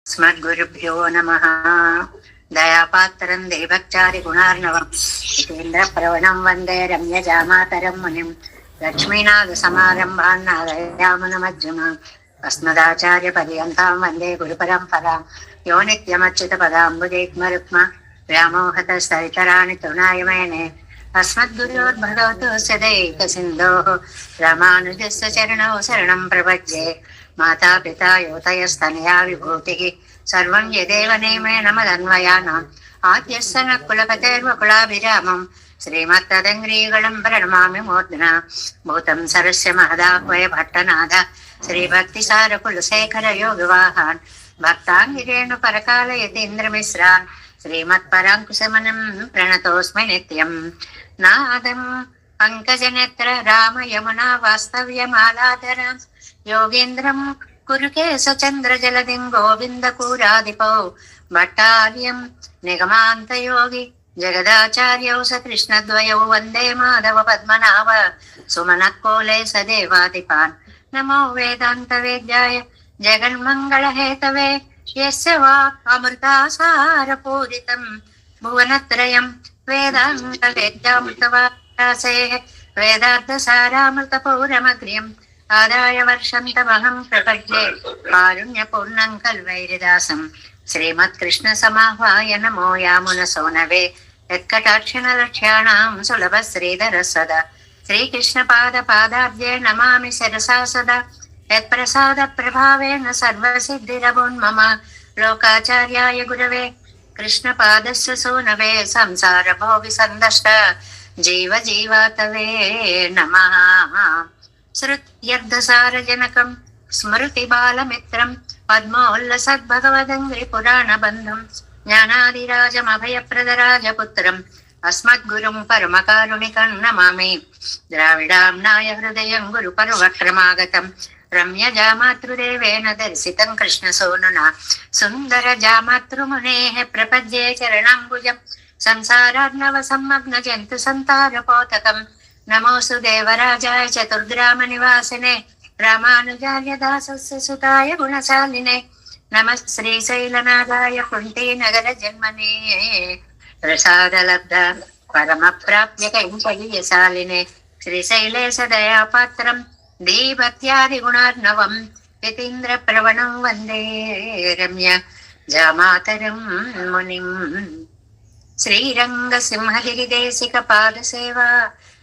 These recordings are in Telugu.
अस्मद्गुरुभ्यो नमः। दयापात्रं देवचारि गुणार्णवं जितेन्द्रप्रवणं वन्दे रम्यजामातरं मुनिं लक्ष्मीनाथसमारम्भान् नारयामुनमध्यमाम् अस्मदाचार्यपर्यन्तां वन्दे गुरुपरम्परां यो नित्यमच्युतपदाम्बुजैग्मरुक्म व्यामोहतस्तरितराणि तृणाय मेने अस्मद्गुरोर्भगवतो सदैकसिन्धोः रामानुजस्य चरणौ शरणं प्रपद्ये। माता पिता योतयस्तनया विभूतिः सर्वं यदेव नियमेन मदन्वयानाम् आद्यस्य न कुलपतेर्वकुलाभिरामं श्रीमत्तदङ्ग्रीगणं प्रणमामि मूर्ध्ना भूतं सरस्य महदाह्वय भट्टनाथ श्रीभक्तिसारकुलशेखर योगवाहान् भक्ताङ्गिरेणु परकालयतीन्द्रमिश्रान् श्रीमत्पराङ्कुशमनं प्रणतोऽस्मि नित्यम् नादं पङ्कजनेत्र राम यमुना वास्तव्यमालाधर योगेन्द्रं कुरुकेशचन्द्रजलधिं गोविन्दकूराधिपौ भट्टार्यं निगमान्तयोगी जगदाचार्यौ स कृष्णद्वयौ वन्दे माधव पद्मनाभ सुमनक्कोले स देवाधिपान् नमो वेदान्तवेद्याय जगन्मङ्गलहेतवे यस्य वाक् अमृतासारपूरितं भुवनत्रयं वेदान्तवेद्यामृतवासेः वेदार्थसारामृतपौरमग्र्यम् आदाय वर्षन्तमहं प्रपद्ये कारुण्यपूर्णं कल्वैरिदासं श्रीमत्कृष्णसमाह्वाय नमो यामुनसोनवे यत्कटाक्षणलक्ष्याणां सुलभ श्रीधर सदा श्रीकृष्णपादपादाब्जे नमामि शिरसा सदा यत्प्रसादप्रभावेन सर्वसिद्धिरवोन्मम लोकाचार्याय गुरवे कृष्णपादस्य सोनवे संसारभोविसन्दष्ट जीवजीवातवे नमः। श्रुत्यर्धसारजनकं स्मृतिबालमित्रं पद्मोल्लसद्भगवदङ्घ्रिपुराणबन्धं ज्ञानादिराजमभयप्रदराजपुत्रम् अस्मद्गुरुं परमकारुणिकं नमामि। द्राविडाम्नाय हृदयं गुरुपर्वक्रमागतं रम्यजामातृदेवेन दर्शितं कृष्णसोनुना सुन्दरजामातृमुनेः प्रपद्ये चरणाम्बुजं संसारार्णवसम्मग्नजन्तुसन्तारपोतकम् नमोऽस्तु देवराजाय चतुर्ग्रामनिवासिने रामानुजाय दासस्य सुताय गुणशालिने नमः श्रीशैलनाथाय कुन्तीनगरजन्मने प्रसादलब्ध परमप्राप्य कैङ्कर्यशालिने श्रीशैलेश दयापात्रं दीभक्त्यादिगुणार्णवं यतीन्द्रप्रवणं वन्दे रम्य जामातरं मुनिम्। श्रीरङ्गसिंहगिरिदेशिकपादसेवा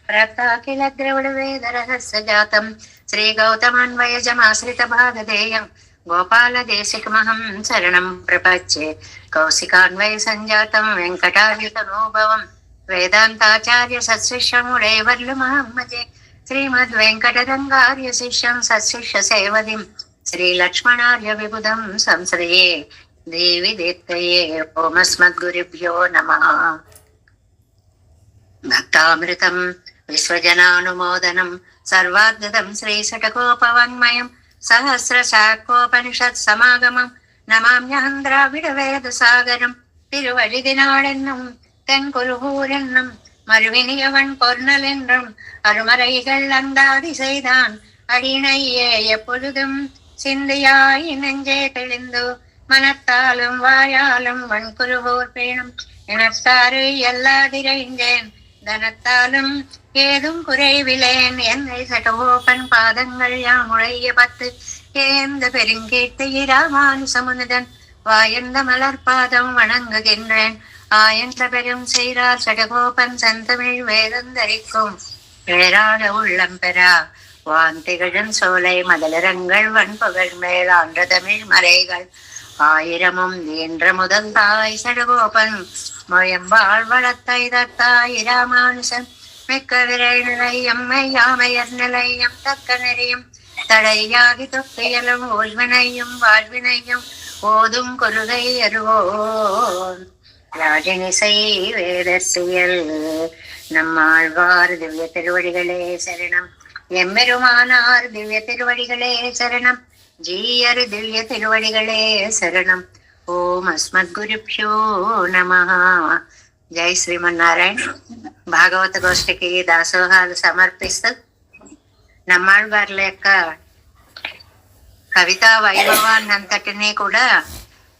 प्राप्ताखिल द्रविडवेदरहस्य जातं श्रीगौतमान्वयजमाश्रितभागधेयं गोपालदेशिकमहं शरणं प्रपच्ये कौशिकान्वय सञ्जातं वेङ्कटार्युतनोभवं वेदान्ताचार्य सत्शिष्यमुळे वर्लुमहम्मजे श्रीमद्वेङ्कटरङ्गार्य शिष्यं सत्शिष्यसेवदिं श्रीलक्ष्मणार्य विबुधं संश्रये देवि देत्तये ओमस्मद्गुरुभ्यो नमः। भक्तामृतं विश्वजनानुमोदनं सर्वाद्भुतं श्रीषटकोपवाङ्मयं सहस्रशाखोपनिषत्समागमं नमाम्यहं द्राविडवेदसागरं तिरुवழிதினாளென்னும் தென்குருகூரென்னும் மறுவினியவன் பொருணலென்றும் அருமறைகள் அந்தாதி செய்தான் அடியினையே எப்பொழுதும் சிந்தையாய் நெஞ்சே தெளிந்து மனத்தாலும் வாயாலும் வன்குருகூர் பேணும் இனத்தாறு எல்லாதிரைந்தேன் தனத்தாலும் ஏதும் குறைவிலேன் என்னை சட்டகோபன் பாதங்கள் யாமுழைய பத்து ஏந்த பெருங்கீர்த்தி ராமானுசமுனிதன் வாயந்த மலர்பாதம் வணங்குகின்றேன் ஆயன்ற பெரும் செய்றார் சடகோபன் செந்தமிழ் வேதந்தரிக்கும் பேராத உள்ளம் பெறா வாந்திகழன் சோலை மதலரங்கள் வன்புகள் மேலாண்ட தமிழ் மறைகள் ஆயிரமும் ஈன்ற முதல் தாய் சடகோபன் மொயம்பாள் வளத்தை தத்தாய் ராமானுசன் மிக்க விரை நிலையம் மெய்யாமையர் நிலையம் தக்க நெறியும் தடையாகி தொக்கையலும் ஓய்வினையும் வாழ்வினையும் ஓதும் கொருகை அருவோன் ராஜனிசை வேதசியல் நம்மாழ்வார் திவ்ய திருவடிகளே சரணம். எம்பெருமானார் திவ்ய திருவடிகளே சரணம். ஜீயர் திவ்ய திருவடிகளே శరణం. ఓం అస్మద్గురుభ్యో నమః. జై శ్రీమన్నారాయణ. భాగవత గోష్ఠికి దాసోహాలు సమర్పిస్తూ నమ్మాళ్వార్ల యొక్క కవితా వైభవాన్నంతటినీ కూడా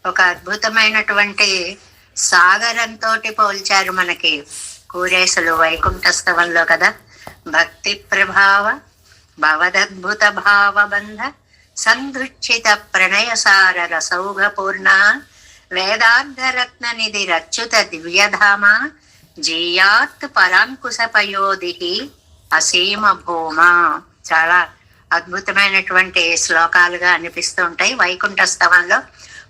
ఒక అద్భుతమైనటువంటి సాగరంతో పోల్చారు మనకి కూరేసులు వైకుంఠస్తవంలో కదా. భక్తి ప్రభావ భవదద్భుత భావబంధ సంధుచ్చిత ప్రణయసార రసౌఘపూర్ణ వేదార్థరత్న నిధి రచ్యుత దివ్యధామ జీయాత్ పరాంకుశ పయోధి అసీమ భూమ. చాలా అద్భుతమైనటువంటి శ్లోకాలుగా అనిపిస్తూ ఉంటాయి. వైకుంఠస్తవంలో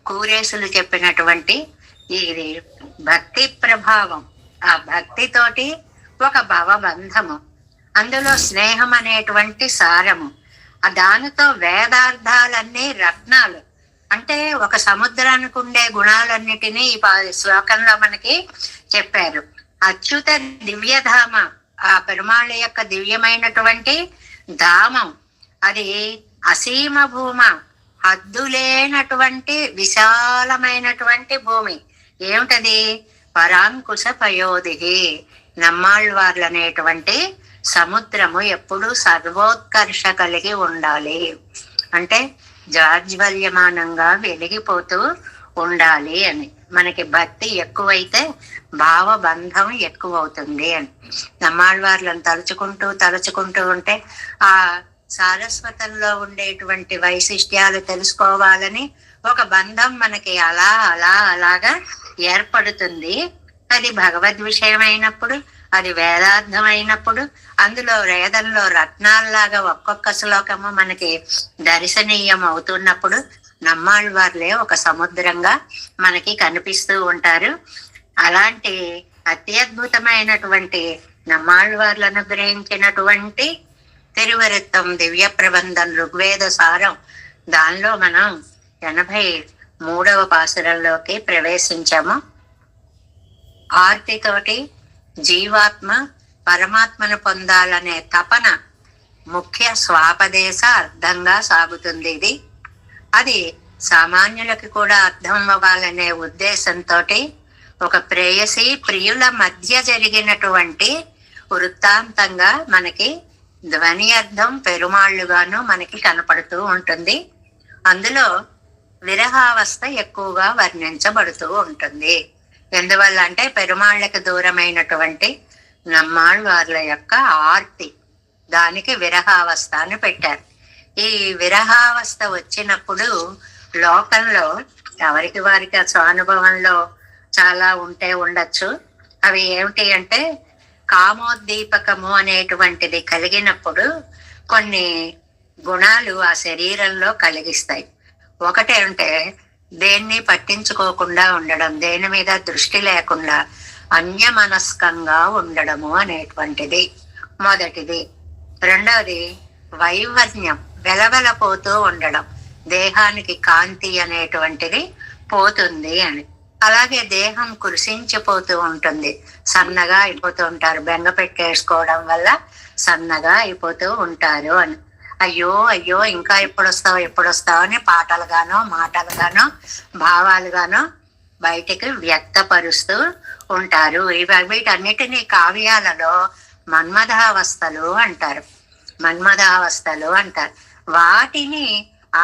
కూరేసులు చెప్పినటువంటి ఇది భక్తి ప్రభావం, ఆ భక్తితోటి ఒక భవబంధము, అందులో స్నేహం అనేటువంటి సారము, దానితో వేదార్థాలన్నీ రత్నాలు. అంటే ఒక సముద్రానికి ఉండే గుణాలన్నిటినీ ఈ శ్లోకంలో మనకి చెప్పారు. అచ్యుత దివ్యధామ, ఆ పెరుమాళ్ళ యొక్క దివ్యమైనటువంటి ధామం, అది అసీమ భూమ, హద్దులేనటువంటి విశాలమైనటువంటి భూమి. ఏమిటది? పరాంకుశ పయోధిహి, నమ్మాళ్ళవార్లు అనేటువంటి సముద్రము ఎప్పుడూ సర్వోత్కర్ష కలిగి ఉండాలి. అంటే జాజ్వల్యమానంగా వెలిగిపోతూ ఉండాలి అని. మనకి భక్తి ఎక్కువైతే భావబంధం ఎక్కువ అవుతుంది అని. నమ్మాళ్ళవార్లను తలుచుకుంటూ ఉంటే ఆ సారస్వతంలో ఉండేటువంటి వైశిష్ట్యాలు తెలుసుకోవాలని ఒక బంధం మనకి అలాగా ఏర్పడుతుంది. అది భగవద్ విషయం అయినప్పుడు, అది వేదార్థం అయినప్పుడు, అందులో వేదంలో రత్నాల్లాగా ఒక్కొక్క శ్లోకము మనకి దర్శనీయం అవుతున్నప్పుడు నమ్మాళ్ళవార్లే ఒక సముద్రంగా మనకి కనిపిస్తూ ఉంటారు. అలాంటి అత్యద్భుతమైనటువంటి నమ్మాళ్ళవార్లు అనుగ్రహించినటువంటి తిరువరుత్తం దివ్య ప్రబంధం ఋగ్వేద సారం, దానిలో మనం 83వ పాసురంలోకి ప్రవేశించాము. ఆర్తితోటి జీవాత్మ పరమాత్మను పొందాలనే తపన ముఖ్య స్వాపదేశ అర్థంగా సాగుతుంది. ఇది అది సామాన్యులకి కూడా అర్థం అవ్వాలనే ఉద్దేశంతో ఒక ప్రేయసి ప్రియుల మధ్య జరిగినటువంటి వృత్తాంతంగా మనకి ధ్వని అర్థం పెరుమాళ్ళుగాను మనకి కనపడుతూ ఉంటుంది. అందులో విరహావస్థ ఎక్కువగా వర్ణించబడుతూ ఉంటుంది. ఎందువల్ల అంటే పెరుమాళ్ళకి దూరమైనటువంటి నమ్మాళ్ళవార్ల యొక్క ఆర్తి, దానికి విరహావస్థ అని పెట్టారు. ఈ విరహావస్థ వచ్చినప్పుడు లోకంలో ఎవరికి వారికి ఆ స్వానుభవంలో చాలా ఉండొచ్చు. అవి ఏమిటి అంటే కామోద్దీపకము అనేటువంటిది కలిగినప్పుడు కొన్ని గుణాలు ఆ శరీరంలో కలిగిస్తాయి. ఒకటేంటే దేన్ని పట్టించుకోకుండా ఉండడం, దేని మీద దృష్టి లేకుండా అన్యమనస్కంగా ఉండడము అనేటువంటిది మొదటిది. రెండవది వైవర్ణ్యం, వెలవెలపోతూ ఉండడం, దేహానికి కాంతి అనేటువంటిది పోతుంది అని. అలాగే దేహం కృషించిపోతూ ఉంటుంది, సన్నగా అయిపోతూ ఉంటారు, బెంగ పెట్టేసుకోవడం వల్ల సన్నగా అయిపోతూ ఉంటారు అని. అయ్యో ఇంకా ఎప్పుడొస్తావు అని పాటలుగానో మాటలుగానో భావాలుగానో బయటికి వ్యక్తపరుస్తూ ఉంటారు. వీటన్నిటినీ కావ్యాలలో మన్మథావస్థలు అంటారు. వాటిని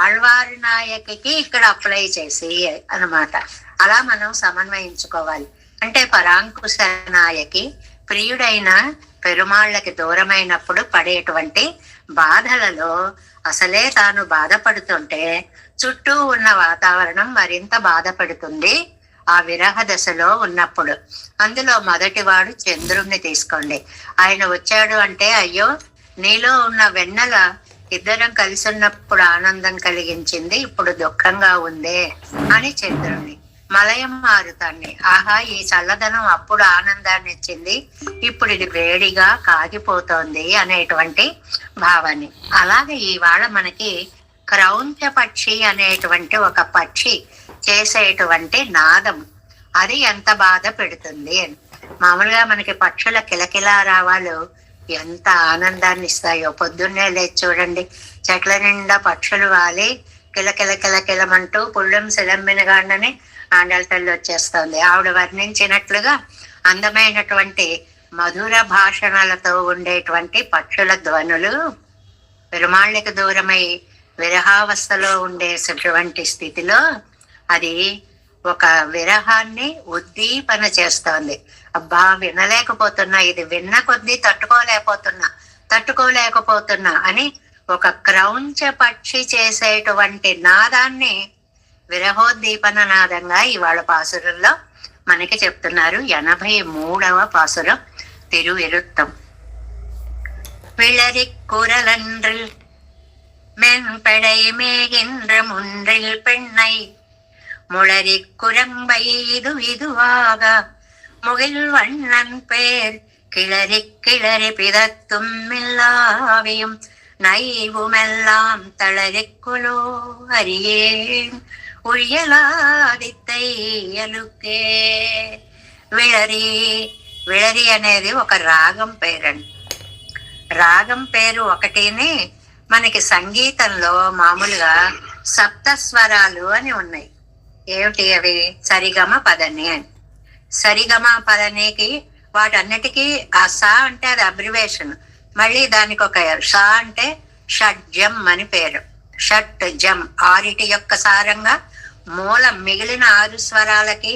ఆళ్వారి నాయకికి ఇక్కడ అప్లై చేసి అన్నమాట. అలా మనం సమన్వయించుకోవాలి. అంటే పరాంకుశ నాయకి ప్రియుడైన పెరుమాళ్ళకి దూరమైనప్పుడు పడేటువంటి బాధలలో అసలే తాను బాధపడుతుంటే చుట్టూ ఉన్న వాతావరణం మరింత బాధపడుతుంది ఆ విరహ దశలో ఉన్నప్పుడు. అందులో మొదటివాడు చంద్రుణ్ణి తీసుకోండి. ఆయన వచ్చాడు అంటే అయ్యో నీలో ఉన్న వెన్నెల ఇద్దరం కలిసి ఉన్నప్పుడు ఆనందం కలిగించింది, ఇప్పుడు దుఃఖంగా ఉందే అని చంద్రుణ్ణి. మలయం మారుతాన్ని, ఆహా ఈ చల్లదనం అప్పుడు ఆనందాన్ని ఇచ్చింది, ఇప్పుడు ఇది వేడిగా కాగిపోతోంది అనేటువంటి భావాన్ని. అలాగే ఇవాళ మనకి క్రౌంచ పక్షి అనేటువంటి ఒక పక్షి చేసేటువంటి నాదం, అది ఎంత బాధ పెడుతుంది అని. మామూలుగా మనకి పక్షుల కిలకిలా రావాలు ఎంత ఆనందాన్ని ఇస్తాయో. పొద్దున్నే లేచి చూడండి, చెట్ల నిండా పక్షులు వాలి కిలకిలమంటూ పుళ్ళెం శిలంబినగాండని ఆండల తల్లి వచ్చేస్తుంది. ఆవిడ వర్ణించినట్లుగా అందమైనటువంటి మధుర భాషణలతో ఉండేటువంటి పక్షుల ధ్వనులు పెరుమాళ్ళకి దూరమై విరహావస్థలో ఉండేటువంటి స్థితిలో అది ఒక విరహాన్ని ఉద్దీపన చేస్తోంది. అబ్బా వినలేకపోతున్నా, ఇది విన్న కొద్దీ తట్టుకోలేకపోతున్నా అని ఒక క్రౌంచ పక్షి చేసేటువంటి నాదాన్ని విరహోద్దీపన నాదంగా ఇవాళ పాసురంలో మనకి చెప్తున్నారు. 83వ పాసురం తిరువిరుత్తం. விளரி குரலன்றில் மென்படை மேகின்ற முன்றில் பெண்ணை முளரி குரம்பை இதுவாக முகில் வண்ணன் பேர் கிளறி கிளறி பிதத்தும் மில்லாவியும் நைவுமெல்லாம் தளரிக்குலோ அறியேன் ఉయ్యలాదిత్తై అలుకే. విళరి అనేది ఒక రాగం పేరండి. రాగం పేరు ఒకటిని మనకి సంగీతంలో మామూలుగా సప్తస్వరాలు అని ఉన్నాయి. ఏమిటి అవి? సరిగమ పదని అని. సరిగమ పదనికి వాటన్నిటికీ ఆ సా అంటే అది అబ్రివేషన్, మళ్ళీ దానికి ఒక షా అంటే షడ్జం అని పేరు. షట్ జం 6 యొక్క సారంగా మూలం మిగిలిన 6 స్వరాలకి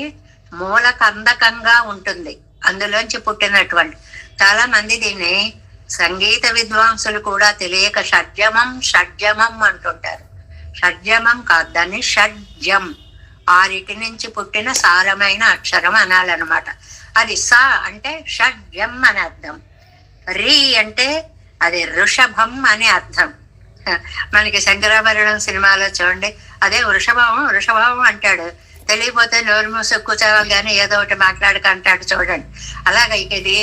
మూల కందకంగా ఉంటుంది. అందులోంచి పుట్టినటువంటి చాలా మంది దీన్ని సంగీత విద్వాంసులు కూడా తెలియక షడ్జమం అంటుంటారు. షడ్జమం కాదు, దాన్ని షడ్జం 6 నుంచి పుట్టిన సారమైన అక్షరం అనాలన్నమాట. అది సా అంటే షడ్జం అని అర్థం. రీ అంటే అది వృషభం అని అర్థం. మనకి శంకరాభరణం సినిమాలో చూడండి, అదే వృషభం అంటాడు. తెలియపోతే నోరు మూసు కూర్చోగానే ఏదో ఒకటి మాట్లాడక అంటాడు చూడండి. అలాగే ఇది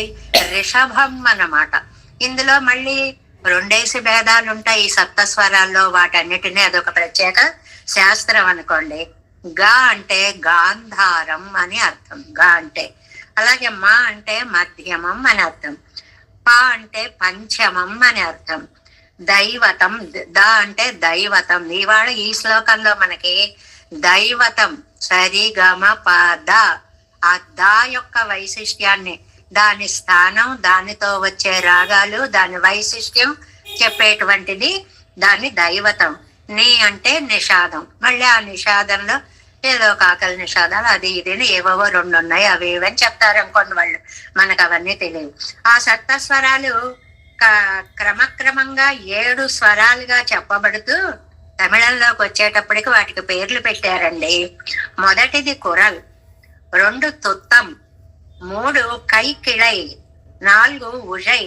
రిషభం అన్నమాట. ఇందులో మళ్ళీ 2 భేదాలు ఉంటాయి ఈ సప్తస్వరాల్లో. వాటన్నిటినీ అదొక ప్రత్యేక శాస్త్రం అనుకోండి. గా అంటే గాంధారం అని అర్థం, గా అంటే. అలాగే మా అంటే మధ్యమం అని అర్థం. పా అంటే పంచమం అని అర్థం. దైవతం, ద అంటే దైవతం. ఇవాళ ఈ శ్లోకంలో మనకి దైవతం సరి గమ పద, ఆ దా యొక్క వైశిష్ట్యాన్ని, దాని స్థానం, దానితో వచ్చే రాగాలు, దాని వైశిష్ట్యం చెప్పేటువంటిది దాన్ని దైవతం. నీ అంటే నిషాదం. మళ్ళీ ఆ నిషాదంలో ఏదో కాకలి నిషాదాలు అది ఇది ఏవో 2 ఉన్నాయి, అవి ఇవని చెప్తారు అనుకోండి వాళ్ళు. మనకు అవన్నీ తెలియవు. ఆ సప్తస్వరాలు క్రమక్రమంగా 7 స్వరాలుగా చెప్పబడుతూ తమిళంలోకి వచ్చేటప్పటికి వాటికి పేర్లు పెట్టారండి. మొదటిది కురల్, 2 తుత్తం, 3 కైకిళై, 4 ఉజై,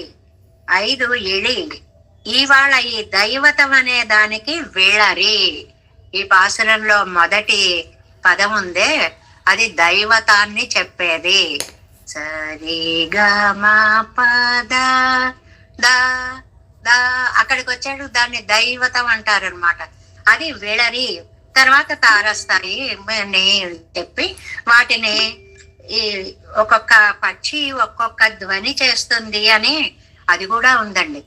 5 ఇళి. ఇవాళ ఈ దైవతం అనే దానికి విళరి. ఈ పాసురంలో మొదటి పదం ఉందే అది దైవతాన్ని చెప్పేది. సరిగమ పద దా దా అక్కడికి వచ్చాడు, దాన్ని దైవతం అంటారనమాట. అది విళరి. తర్వాత తారస్తాయి అని చెప్పి వాటిని ఈ ఒక్కొక్క పక్షి ఒక్కొక్క ధ్వని చేస్తుంది అని అది కూడా ఉందండి.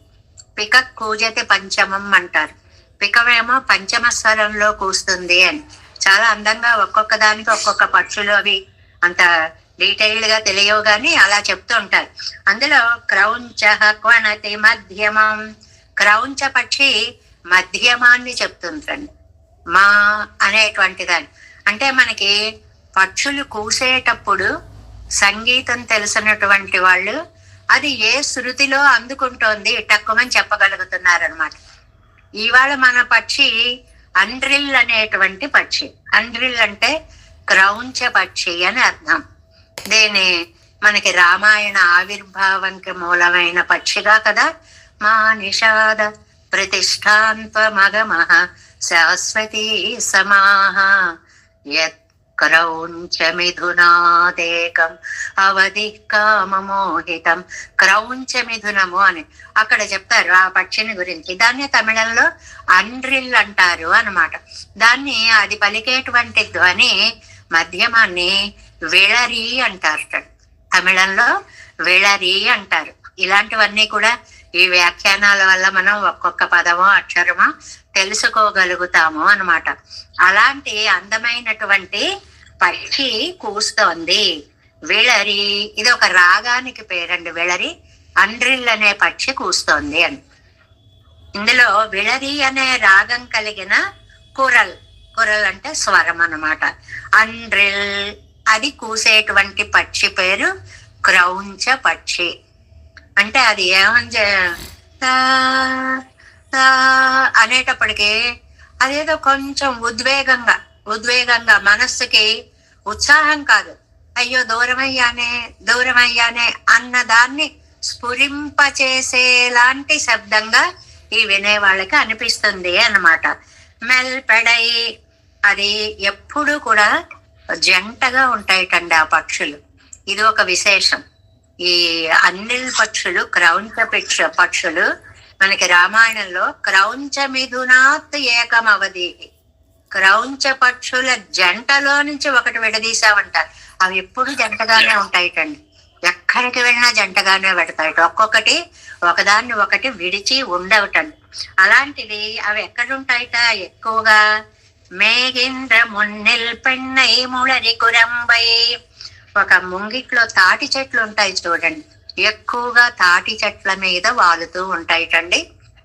పిక కూజతి పంచమం అంటారు. పికమేమో పంచమ స్వరంలో కూస్తుంది అని. చాలా అందంగా ఒక్కొక్క దానికి ఒక్కొక్క పక్షులు అవి అంత డీటెయిల్డ్ గా తెలియవు కానీ అలా చెప్తూ ఉంటారు. అందులో క్రౌంచ క్వణతి మధ్యమం. క్రౌంచ పక్షి మధ్యమాన్ని చెప్తుందండి, మా అనేటువంటి దాన్ని. అంటే మనకి పక్షులు కూసేటప్పుడు సంగీతం తెలిసినటువంటి వాళ్ళు అది ఏ శృతిలో అందుకుంటోంది టక్కుమని చెప్పగలుగుతున్నారనమాట. ఇవాళ మన పక్షి అండ్రిల్ అనేటువంటి పక్షి. అండ్రిల్ అంటే క్రౌంచ పక్షి అని అర్థం. దీని మనకి రామాయణ ఆవిర్భావంకి మూలమైన పక్షిగా కదా. మా నిషాద ప్రతిష్టాంత్వ మగమః శాశ్వతీ సమాహ యత్ క్రౌంచ మిథునాదేకం అవధి కామమోహితం. క్రౌంచ మిథునము అని అక్కడ చెప్తారు ఆ పక్షిని గురించి. దాన్ని తమిళంలో అండ్రిల్ అంటారు అన్నమాట. దాన్ని అది పలికేటువంటి ధ్వని మధ్యమాన్ని విళరి అంటారు. తమిళంలో విళరి అంటారు. ఇలాంటివన్నీ కూడా ఈ వ్యాఖ్యానాల వల్ల మనం ఒక్కొక్క పదమో అక్షరమో తెలుసుకోగలుగుతాము అన్నమాట. అలాంటి అందమైనటువంటి పక్షి కూస్తోంది విళరి. ఇది ఒక రాగానికి పేరండి విళరి. అండ్రిల్ అనే పక్షి కూస్తోంది అని. ఇందులో విళరి అనే రాగం కలిగిన కురల్, కురల్ అంటే స్వరం అన్నమాట. అండ్రిల్ అది కూసేటువంటి పక్షి పేరు క్రౌంచ పక్షి. అంటే అది ఏమని అనేటప్పటికి అదేదో కొంచెం ఉద్వేగంగా మనస్సుకి ఉత్సాహం కాదు, అయ్యో దూరమయ్యానే అన్నదాన్ని స్ఫురింపచేసేలాంటి శబ్దంగా ఈ వినే వాళ్ళకి అనిపిస్తుంది అన్నమాట. మెల్పెడై అది ఎప్పుడు కూడా జంటగా ఉంటాయిటండి ఆ పక్షులు. ఇది ఒక విశేషం. ఈ అన్నిల్ పక్షులు, క్రౌంచ పక్షులు మనకి రామాయణంలో క్రౌంచ మిథునాత్ ఏకమవధి, క్రౌంచ పక్షుల జంటలో నుంచి ఒకటి విడదీసామంటారు. అవి ఎప్పుడు జంటగానే ఉంటాయిటండి, ఎక్కడికి వెళ్ళినా జంటగానే పెడతాయి. ఒక్కొక్కటి ఒకదాన్ని ఒకటి విడిచి ఉండవటండి. అలాంటిది అవి ఎక్కడుంటాయిట ఎక్కువగా? మేఘేంద్ర మున్నిల్ పెన్నై ముళరి కురంబై, ఒక ముంగిట్లో తాటి చెట్లు ఉంటాయి చూడండి, ఎక్కువగా తాటి చెట్ల మీద వాలుతూ ఉంటాయిటండి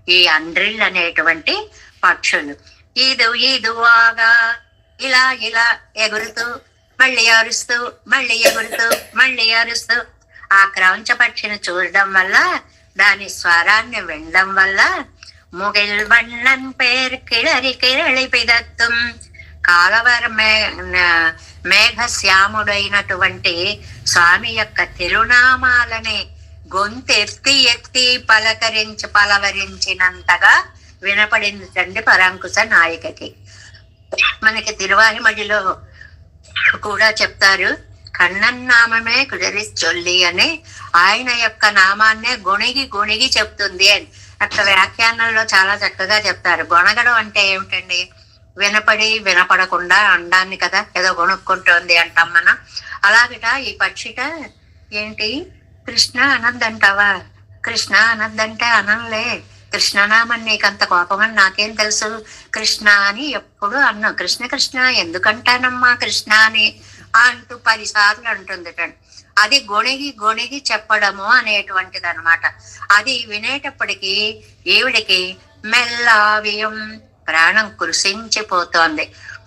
ఈ అండ్రిల్ అనేటువంటి పక్షులు. ఈదువాగా ఇలా ఎగురుతూ మళ్ళీ అరుస్తూ ఆ క్రౌంచ పక్షిని చూడడం వల్ల, దాని స్వరాన్ని వినడం వల్ల ముగిల్ వண்ணన్ పేరు కిళరి పిదత్తుం, కాలవర మేఘశ్యాముడైనటువంటి స్వామి యొక్క తిరునామాలని గొంతెత్తి పలవరించినంతగా వినపడింది తండ్రి పరాంకుశ నాయికకి. మనకి తిరువాహిమడిలో కూడా చెప్తారు, కണ്ണన్ నామమే కుడలి చొల్లి అని, ఆయన యొక్క నామాన్నే గొణిగి చెప్తుంది అని అక్కడ వ్యాఖ్యానంలో చాలా చక్కగా చెప్తారు. గొణగడం అంటే ఏమిటండి? వినపడకుండా అండాన్ని కదా, ఏదో గొణుక్కుంటోంది అంటాం మనం. అలాగట ఈ పక్షిట ఏంటి కృష్ణ అనద్దంటావా? కృష్ణ అనద్దంటే అనంలే, కృష్ణనామని నీకంత కోపమని నాకేం తెలుసు, కృష్ణ అని ఎప్పుడు అన్నాం. కృష్ణ ఎందుకంటానమ్మా కృష్ణ అని అంటూ 10 సార్లు అంటుంది. అది గొణిగి చెప్పడము అనేటువంటిది అనమాట. అది వినేటప్పటికీ ఈవిడికి మెల్లావియం ప్రాణం కృషించిపోతోంది.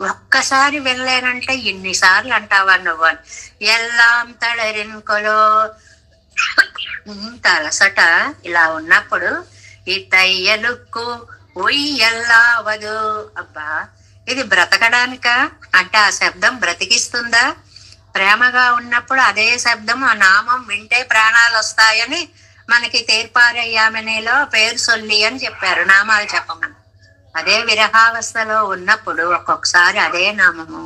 ఒక్కసారి వెళ్ళానంటే ఇన్నిసార్లు అంటావా నువ్వు అని. ఎల్లాం తళరిన్కొలో, ఇంత అలసట ఇలా ఉన్నప్పుడు ఈ తయ్యలుక్కు ఉయ్యల్లావదు. అబ్బా, ఇది బ్రతకడానిక అంటే ఆ శబ్దం బ్రతికిస్తుందా? ప్రేమగా ఉన్నప్పుడు అదే శబ్దం, ఆ నామం వింటే ప్రాణాలు వస్తాయని మనకి తేర్పారయ్యామనేలో పేరు సొల్లి అని చెప్పారు, నామాలు చెప్పమని. అదే విరహావస్థలో ఉన్నప్పుడు ఒక్కొక్కసారి అదే నామము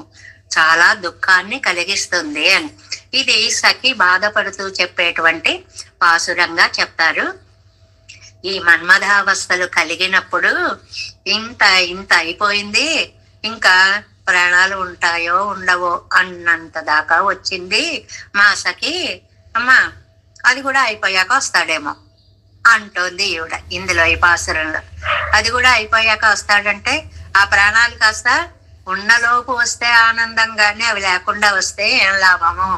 చాలా దుఃఖాన్ని కలిగిస్తుంది అని. ఇది సఖి బాధపడుతూ చెప్పేటువంటి పాసురంగా చెప్తారు. ఈ మన్మథావస్థలు కలిగినప్పుడు ఇంత అయిపోయింది, ఇంకా ప్రాణాలు ఉంటాయో ఉండవో అన్నంత దాకా వచ్చింది మా సఖి. అమ్మా అది కూడా అయిపోయాక వస్తాడేమో అంటోంది ఈవిడ ఇందులో ఈ పాసురంలో. అది కూడా అయిపోయాక వస్తాడంటే ఆ ప్రాణాలు కాస్త ఉన్నలోపు వస్తే ఆనందంగానే, అవి లేకుండా వస్తే ఏం లాభము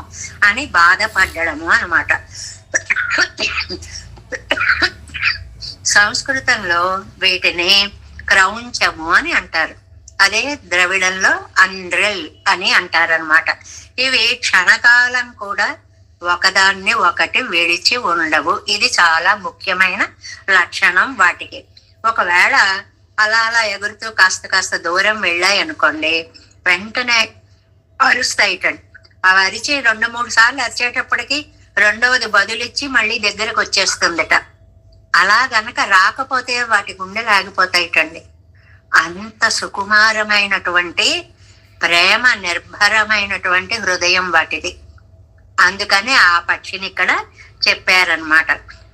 అని బాధపడ్డము అనమాట. సంస్కృతంలో వీటిని క్రౌంచము అని అంటారు, అదే ద్రవిడంలో అండ్రిల్ అని అంటారనమాట. ఇవి క్షణకాలం కూడా ఒకదాన్ని ఒకటి విడిచి ఉండవు. ఇది చాలా ముఖ్యమైన లక్షణం వాటికి. ఒకవేళ అలా ఎగురుతూ కాస్త దూరం వెళ్ళాయి అనుకోండి, వెంటనే అరుస్తాయిటండి. అవి అరిచి 2-3 సార్లు అరిచేటప్పటికి రెండవది బదులిచ్చి మళ్ళీ దగ్గరకు వచ్చేస్తుందట. అలా గనక రాకపోతే వాటి గుండెలు ఆగిపోతాయిటండి. అంత సుకుమారమైనటువంటి ప్రేమ నిర్భరమైనటువంటి హృదయం వాటిది. అందుకని ఆ పక్షిని ఇక్కడ చెప్పారనమాట.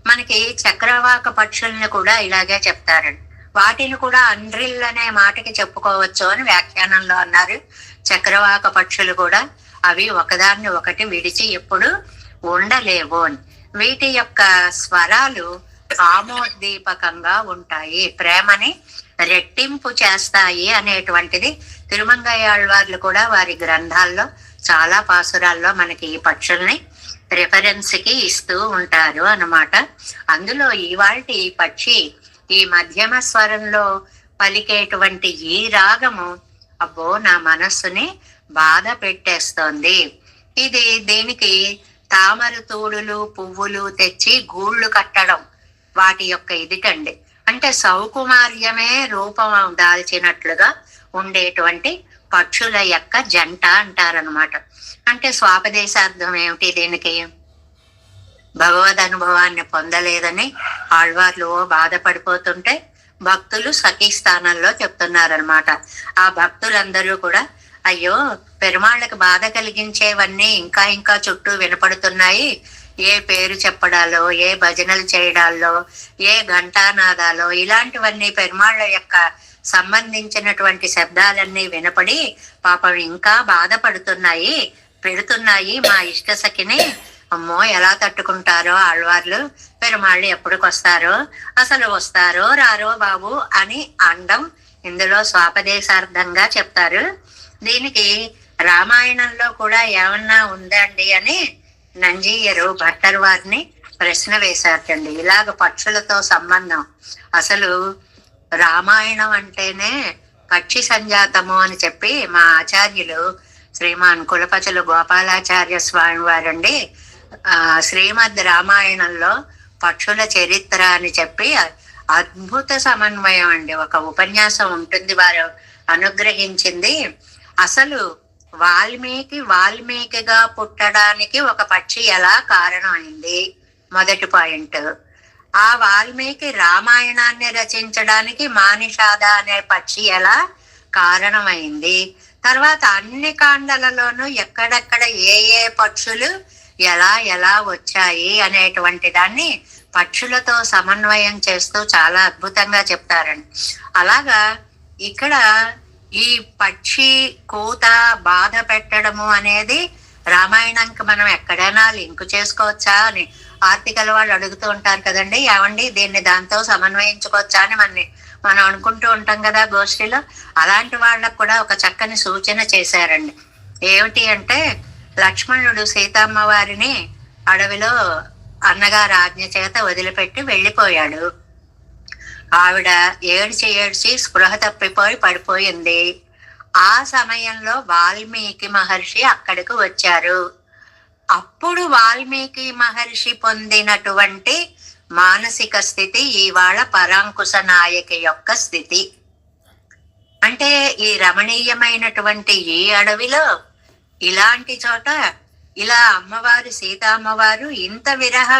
మనకి చక్రవాక పక్షుల్ని కూడా ఇలాగే చెప్తారండి. వాటిని కూడా అండ్రిల్ అనే మాటకి చెప్పుకోవచ్చు అని వ్యాఖ్యానంలో అన్నారు. చక్రవాక పక్షులు కూడా అవి ఒకదాన్ని ఒకటి విడిచి ఎప్పుడు ఉండలేవు అని. వీటి యొక్క స్వరాలు ఆమోద్దీపకంగా ఉంటాయి, ప్రేమని రెట్టింపు చేస్తాయి అనేటువంటిది తిరుమంగయ్యాళ్వార్లు కూడా వారి గ్రంథాల్లో చాలా పాసురాల్లో మనకి ఈ పక్షుల్ని రిఫరెన్స్ కి ఇస్తూ ఉంటారు అన్నమాట. అందులో ఇవాల్టి ఈ పక్షి ఈ మధ్యమ స్వరంలో పలికేటువంటి ఈ రాగము అబ్బో నా మనస్సుని బాధ పెట్టేస్తోంది. ఇది దీనికి తామర తూడులు పువ్వులు తెచ్చి గూళ్ళు కట్టడం వాటి యొక్క ఇదిటండి. అంటే సౌకుమార్యమే రూపం దాల్చినట్లుగా ఉండేటువంటి పక్షుల యొక్క జంట అంటారనమాట. అంటే స్వాపదేశార్థం ఏమిటి దీనికి? భగవద్ అనుభవాన్ని పొందలేదని ఆళ్వార్లు బాధపడిపోతుంటే భక్తులు సఖీ స్థానంలో చెప్తున్నారనమాట. ఆ భక్తులందరూ కూడా అయ్యో పెరుమాళ్ళకి బాధ కలిగించేవన్నీ ఇంకా ఇంకా చుట్టూ వినపడుతున్నాయి, ఏ పేరు చెప్పడాలో, ఏ భజనలు చేయడాల్లో, ఏ ఘంటానాదాలో ఇలాంటివన్నీ పెరుమాళ్ళ యొక్క సంబంధించినటువంటి శబ్దాలన్నీ వినపడి పాపం ఇంకా బాధపడుతున్నాయి, పెడుతున్నాయి మా ఇష్ట సఖిని. అమ్మో ఎలా తట్టుకుంటారో ఆళ్వార్లు, పెరుమాళ్ళు ఎప్పటికొస్తారో, అసలు వస్తారో రారో బాబు అని అండం ఇందులో స్వాపదేశార్థంగా చెప్తారు. దీనికి రామాయణంలో కూడా ఏమన్నా ఉందండి అని నంజీయరు భట్టర్ వారిని ప్రశ్న వేశారటండి. ఇలాగ పక్షులతో సంబంధం, అసలు రామాయణం అంటేనే పక్షి సంజాతము అని చెప్పి మా ఆచార్యులు శ్రీమాన్ కులపచులు గోపాలాచార్య స్వామి వారండి శ్రీమద్ రామాయణంలో పక్షుల చరిత్ర అని చెప్పి అద్భుత సమన్వయం అండి. ఒక ఉపన్యాసం ఉంటుంది వారు అనుగ్రహించింది. అసలు వాల్మీకిగా పుట్టడానికి ఒక పక్షి ఎలా కారణమైంది, మొదటి పాయింట్. ఆ వాల్మీకి రామాయణాన్ని రచించడానికి మానిషాద అనే పక్షి ఎలా కారణమైంది, తర్వాత అన్ని కాండలలోనూ ఎక్కడెక్కడ ఏ ఏ పక్షులు ఎలా ఎలా వచ్చాయి అనేటువంటి దాన్ని పక్షులతో సమన్వయం చేస్తూ చాలా అద్భుతంగా చెప్తారండి. అలాగా ఇక్కడ ఈ పక్షి కూత బాధ పెట్టడము అనేది రామాయణానికి మనం ఎక్కడైనా లింక్ చేసుకోవచ్చా అని ఆర్టికల్ వాళ్ళు అడుగుతూ ఉంటారు కదండి, ఏమండి దీన్ని దాంతో సమన్వయించుకోవచ్చా అని మనం అనుకుంటూ ఉంటాం కదా గోష్ఠిలో. అలాంటి వాళ్ళకు కూడా ఒక చక్కని సూచన చేశారండి. ఏమిటి అంటే, లక్ష్మణుడు సీతమ్మ వారిని అడవిలో అన్నగారు ఆజ్ఞ చేత వదిలిపెట్టి వెళ్ళిపోయాడు. ఆవిడ ఏడ్చి స్పృహ తప్పిపోయి పడిపోయింది. ఆ సమయంలో వాల్మీకి మహర్షి అక్కడికి వచ్చారు. అప్పుడు వాల్మీకి మహర్షి పొందినటువంటి మానసిక స్థితి ఇవాళ పరాంకుశ నాయకి యొక్క స్థితి. అంటే ఈ రమణీయమైనటువంటి ఈ అడవిలో ఇలాంటి చోట ఇలా అమ్మవారు సీతామ్మవారు ఇంత విరహ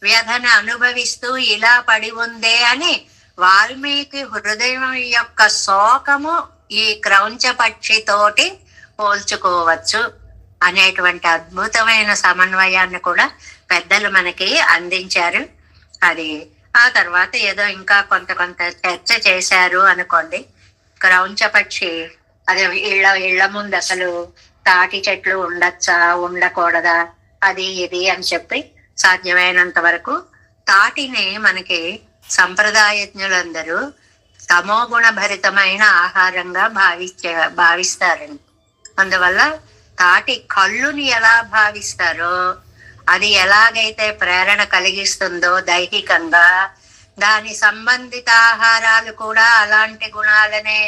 వ్యధన అనుభవిస్తూ ఇలా పడి ఉందే అని వాల్మీకి హృదయం యొక్క శోకము ఈ క్రౌంచ పక్షితోటి పోల్చుకోవచ్చు అనేటువంటి అద్భుతమైన సమన్వయాన్ని కూడా పెద్దలు మనకి అందించారు. అది ఆ తర్వాత ఏదో ఇంకా కొంత చర్చ చేశారు అనుకోండి. క్రౌంచ పక్షి అది ఇళ్ళ ముందు అసలు తాటి చెట్లు ఉండొచ్చా ఉండకూడదా అది ఇది అని చెప్పి సాధ్యమైనంత వరకు తాటిని మనకి సంప్రదాయజ్ఞులందరూ తమోగుణ భరితమైన ఆహారంగా భావిస్తారండి. అందువల్ల తాటి కళ్ళుని ఎలా భావిస్తారో, అది ఎలాగైతే ప్రేరణ కలిగిస్తుందో దైహికంగా, దాని సంబంధిత ఆహారాలు కూడా అలాంటి గుణాలనే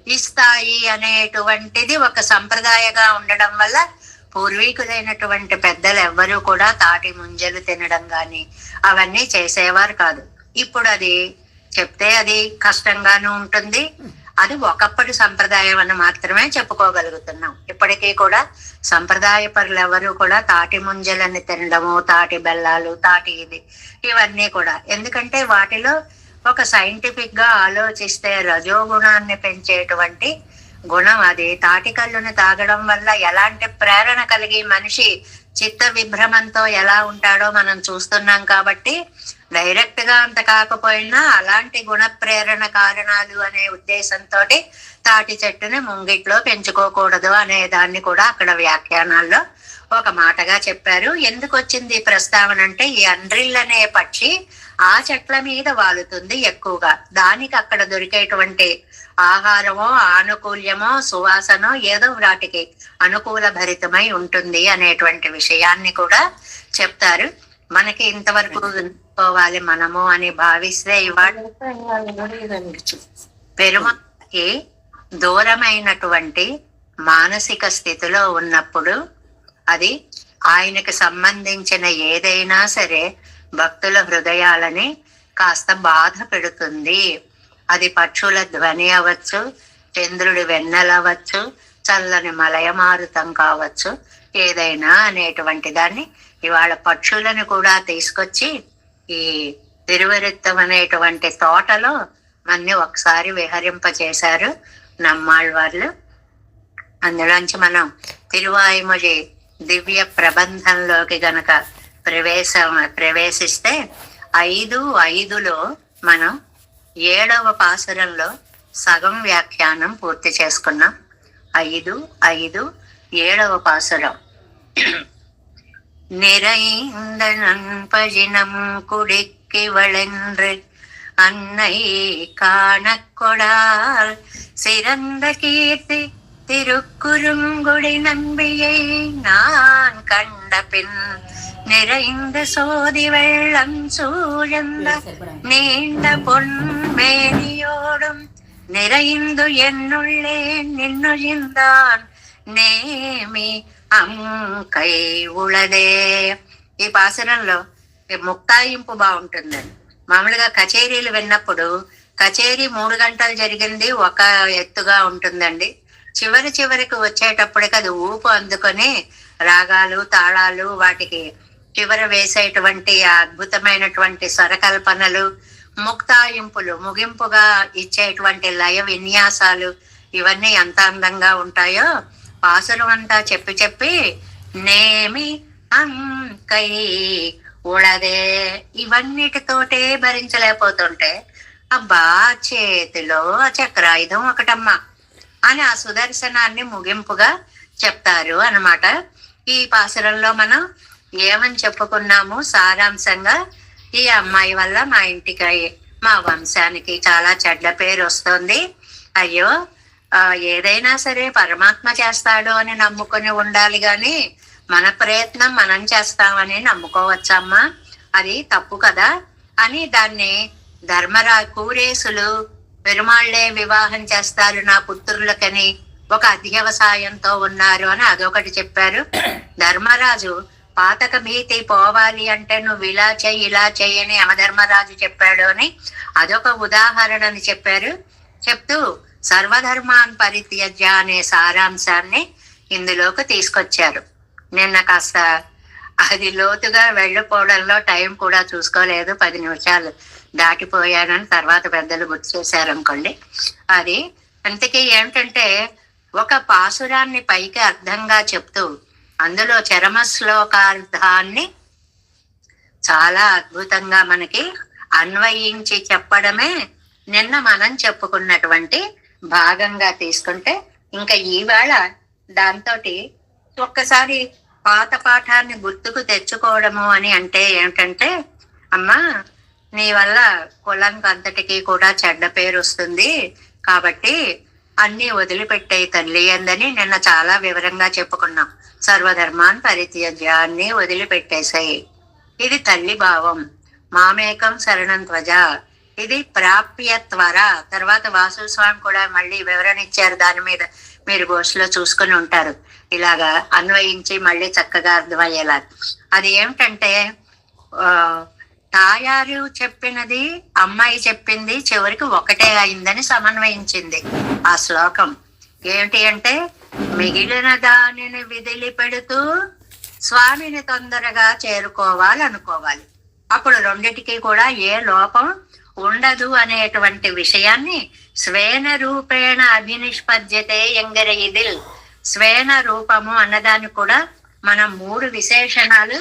ఇస్తాయి అనేటువంటిది ఒక సంప్రదాయంగా ఉండడం వల్ల పూర్వీకులైనటువంటి పెద్దలు ఎవ్వరూ కూడా తాటి ముంజలు తినడం గాని అవన్నీ చేసేవారు కాదు. ఇప్పుడు అది చెప్తే అది కష్టంగానూ ఉంటుంది. అది ఒకప్పటి సంప్రదాయం అని మాత్రమే చెప్పుకోగలుగుతున్నాం. ఇప్పటికీ కూడా సంప్రదాయ పరులు ఎవరు కూడా తాటి ముంజలని తినడము, తాటి బెల్లాలు, తాటి ఇది ఇవన్నీ కూడా, ఎందుకంటే వాటిలో ఒక సైంటిఫిక్ గా ఆలోచిస్తే రజోగుణాన్ని పెంచేటువంటి గుణం అది. తాటి కళ్ళుని తాగడం వల్ల ఎలాంటి ప్రేరణ కలిగి మనిషి చిత్త విభ్రమంతో ఎలా ఉంటాడో మనం చూస్తున్నాం. కాబట్టి డైరెక్ట్ గా అంత కాకపోయినా అలాంటి గుణ ప్రేరణ కారణాలు అనే ఉద్దేశంతో తాటి చెట్టుని ముంగిట్లో పెంచుకోకూడదు అనే దాన్ని కూడా అక్కడ వ్యాఖ్యానాల్లో ఒక మాటగా చెప్పారు. ఎందుకు వచ్చింది ఈ ప్రస్తావన అంటే, ఈ అండ్రిల్ అనే పక్షి ఆ చెట్ల మీద వాలుతుంది ఎక్కువగా. దానికి అక్కడ దొరికేటువంటి ఆహారమో ఆనుకూల్యమో సువాసనో ఏదో వాటికి అనుకూల భరితమై ఉంటుంది అనేటువంటి విషయాన్ని కూడా చెప్తారు. మనకి ఇంతవరకు పోవాలి మనము అని భావిస్తే ఇవాళ పెరుమాళ్ళకి దూరమైనటువంటి మానసిక స్థితిలో ఉన్నప్పుడు అది ఆయనకు సంబంధించిన ఏదైనా సరే భక్తుల హృదయాలని కాస్త బాధ పెడుతుంది. అది పక్షుల ధ్వని అవ్వచ్చు, చంద్రుడి వెన్నెలవచ్చు, చల్లని మలయమారుతం కావచ్చు, ఏదైనా అనేటువంటి దాన్ని ఇవాళ పక్షులను కూడా తీసుకొచ్చి ఈ తిరువరిత్తం అనేటువంటి తోటలో అన్ని ఒకసారి విహరింపచేశారు నమ్మాళ్ళ వాళ్ళు. అందులోంచి మనం తిరువాయిమొഴി దివ్య ప్రబంధంలోకి గనక ప్రవేశిస్తే 5:5లో మనం 7వ పాసురంలో సగం వ్యాఖ్యానం పూర్తి చేసుకున్నాం. 5:5 7వ పాసురం. நிறைந்தனன் பழினம் குடிக்கு வளென்று அன்னை காணக்கொடால் சிறந்த கீர்த்தி திருக்குறுங்குடி நம்பியை நான் கண்ட பின் நிறைந்த சோதி வெள்ளம் சூழந்த நீண்ட பொன்மேனியோடும் நிறைந்து என்னுள்ளே நின்னுழிந்தான் నేమి అంకై ఉళదే. ఈ పాసురంలో ముక్తాయింపు బాగుంటుందండి. మామూలుగా కచేరీలు విన్నప్పుడు కచేరీ 3 గంటలు జరిగింది ఒక ఎత్తుగా ఉంటుందండి. చివరికి వచ్చేటప్పటికి అది ఊపు అందుకొని రాగాలు తాళాలు వాటికి చివర వేసేటువంటి అద్భుతమైనటువంటి స్వరకల్పనలు, ముక్తాయింపులు, ముగింపుగా ఇచ్చేటువంటి లయ విన్యాసాలు ఇవన్నీ ఎంత అందంగా ఉంటాయో పాసురం అంతా చెప్పి నేమి అంకై ఉళదే ఇవన్నిటితోటే భరించలేకపోతుంటే అబ్బా చేతిలో చక్రాయుధం ఒకటమ్మా అని ఆ సుదర్శనాన్ని ముగింపుగా చెప్తారు అన్నమాట. ఈ పాసురంలో మనం ఏమని చెప్పుకున్నాము సారాంశంగా, ఈ అమ్మాయి వల్ల మా ఇంటికి మా వంశానికి చాలా చెడ్డ పేరు వస్తుంది. అయ్యో ఏదైనా సరే పరమాత్మ చేస్తాడు అని నమ్ముకొని ఉండాలి గాని మన ప్రయత్నం మనం చేస్తామని నమ్ముకోవచ్చమ్మా, అది తప్పు కదా అని దాన్ని కూరేసులు పెరుమాళ్లే వివాహం చేస్తారు నా పుత్రులకని ఒక అధ్యవసాయంతో ఉన్నారు అని అదొకటి చెప్పారు. ధర్మరాజు పాతక భీతి పోవాలి అంటే నువ్వు ఇలా చెయ్యి ఇలా చెయ్యని యమధర్మరాజు చెప్పాడు అని అదొక ఉదాహరణని చెప్పారు. చెప్తూ సర్వధర్మాన్ పరిత్యజ్య అనే సారాంశాన్ని ఇందులోకి తీసుకొచ్చారు. నిన్న కాస్త అది లోతుగా వెళ్ళిపోవడంలో టైం కూడా చూసుకోలేదు, 10 నిమిషాలు దాటిపోయానని తర్వాత పెద్దలు గుర్తు చేశారనుకోండి. అది అంతకీ ఏమిటంటే ఒక పాసురాన్ని పైకి అర్థంగా చెప్తూ అందులో చరమ శ్లోకార్థాన్ని చాలా అద్భుతంగా మనకి అన్వయించి చెప్పడమే నిన్న మనం చెప్పుకున్నటువంటి భాగంగా తీసుకుంటే, ఇంకా ఈవేళ దాంతో ఒక్కసారి పాత పాఠాన్ని గుర్తుకు తెచ్చుకోవడము అని అంటే ఏమిటంటే, అమ్మా నీ వల్ల కులంకి అంతటికీ కూడా చెడ్డ పేరు వస్తుంది కాబట్టి అన్ని వదిలిపెట్టే తల్లి అందని నిన్న చాలా వివరంగా చెప్పుకున్నాం. సర్వధర్మాన్ పరిత్యజ్య అన్ని వదిలిపెట్టేసాయి. ఇది తల్లి భావం. మామేకం శరణం త్వజ, ఇది ప్రాప్యత్వర. తర్వాత వాసు స్వామి కూడా మళ్ళీ వివరణ ఇచ్చారు దాని మీద, మీరు గోష్ఠిలో చూసుకుని ఉంటారు. ఇలాగా అన్వయించి మళ్ళీ చక్కగా అర్థమయ్యేలా. అది ఏమిటంటే తాయారు చెప్పినది అమ్మాయి చెప్పింది చివరికి ఒకటే అయిందని సమన్వయించింది ఆ శ్లోకం. ఏమిటి అంటే మిగిలిన దానిని విదిలి పెడుతూ స్వామిని తొందరగా చేరుకోవాలనుకోవాలి. అప్పుడు రెండిటికి కూడా ఏ లోపం ఉండదు అనేటువంటి విషయాన్ని స్వేన రూపేణ అభినిష్పద్యతే ఎంగర ఇదిల్. స్వేన రూపము అన్నదాన్ని కూడా మనం 3 విశేషణాలు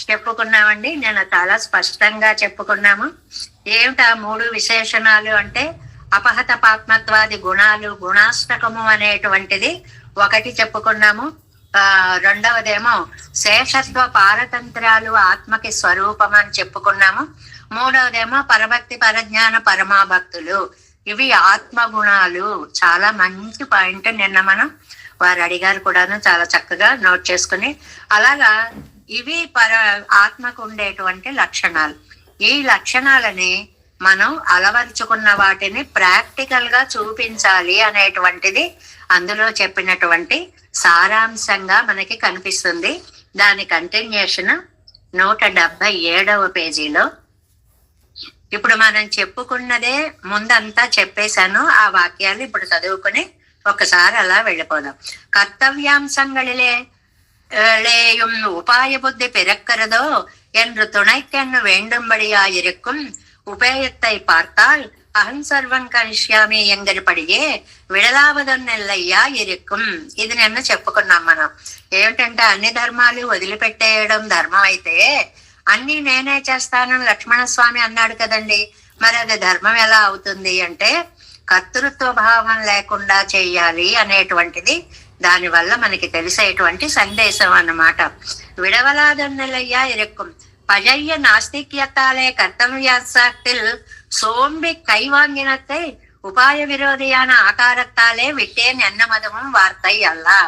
చెప్పుకున్నామండి. నేను చాలా స్పష్టంగా చెప్పుకున్నాము. ఏమిటా 3 విశేషణాలు అంటే అపహత పాత్మత్వాది గుణాలు, గుణాష్టకము అనేటువంటిది ఒకటి చెప్పుకున్నాము. రెండవదేమో శేషత్వ పారతంత్రాలు ఆత్మకి స్వరూపం అని చెప్పుకున్నాము. మూడవదేమో పరభక్తి పరజ్ఞాన పరమాభక్తులు, ఇవి ఆత్మ గుణాలు. చాలా మంచి పాయింట్ నిన్న మనం వారు అడిగారు కూడాను, చాలా చక్కగా నోట్ చేసుకుని. అలాగా ఇవి ఆత్మకు ఉండేటువంటి లక్షణాలు. ఈ లక్షణాలని మనం అలవరుచుకున్న వాటిని ప్రాక్టికల్ గా చూపించాలి అనేటువంటిది అందులో చెప్పినటువంటి సారాంశంగా మనకి కనిపిస్తుంది. దాని కంటిన్యూషన్ 177వ పేజీలో. ఇప్పుడు మనం చెప్పుకున్నదే ముందంతా చెప్పేశాను. ఆ వాక్యాలు ఇప్పుడు చదువుకుని ఒకసారి అలా వెళ్ళిపోదాం. కర్తవ్యాంశంగళిలే லேயும் உபாய புத்தி பிறக்கிறதோ என்று துணைக்கென்னு வேண்டும்படியா இருக்கும் உபேயத்தை பார்த்தால் அகம் சர்వం కరిష్యామి ఎంగడిపడియే విడలావదన్నెల్లయ్యా ఇరుక్కుం. ఇది నిన్న చెప్పుకున్నాం మనం. ఏమిటంటే అన్ని ధర్మాలు వదిలిపెట్టేయడం ధర్మం అయితే అన్ని నేనే చేస్తాను లక్ష్మణస్వామి అన్నాడు కదండి. మరి అది ధర్మం ఎలా అవుతుంది అంటే కర్తృత్వ భావం లేకుండా చెయ్యాలి అనేటువంటిది దానివల్ల మనకి తెలిసేటువంటి సందేశం అన్నమాట. విడవలాదన్నెలయ్యా ఇరుక్కుం பழைய நாஸ்திக்கியத்தாலே கர்த்தவியாசத்தில் சோம்பி கைவாங்கினத்தை ఉపాయ విరోధియాన ఆకారத்தாలే విట్టేన్ ఎన్న మదము వార్తై అల్లా.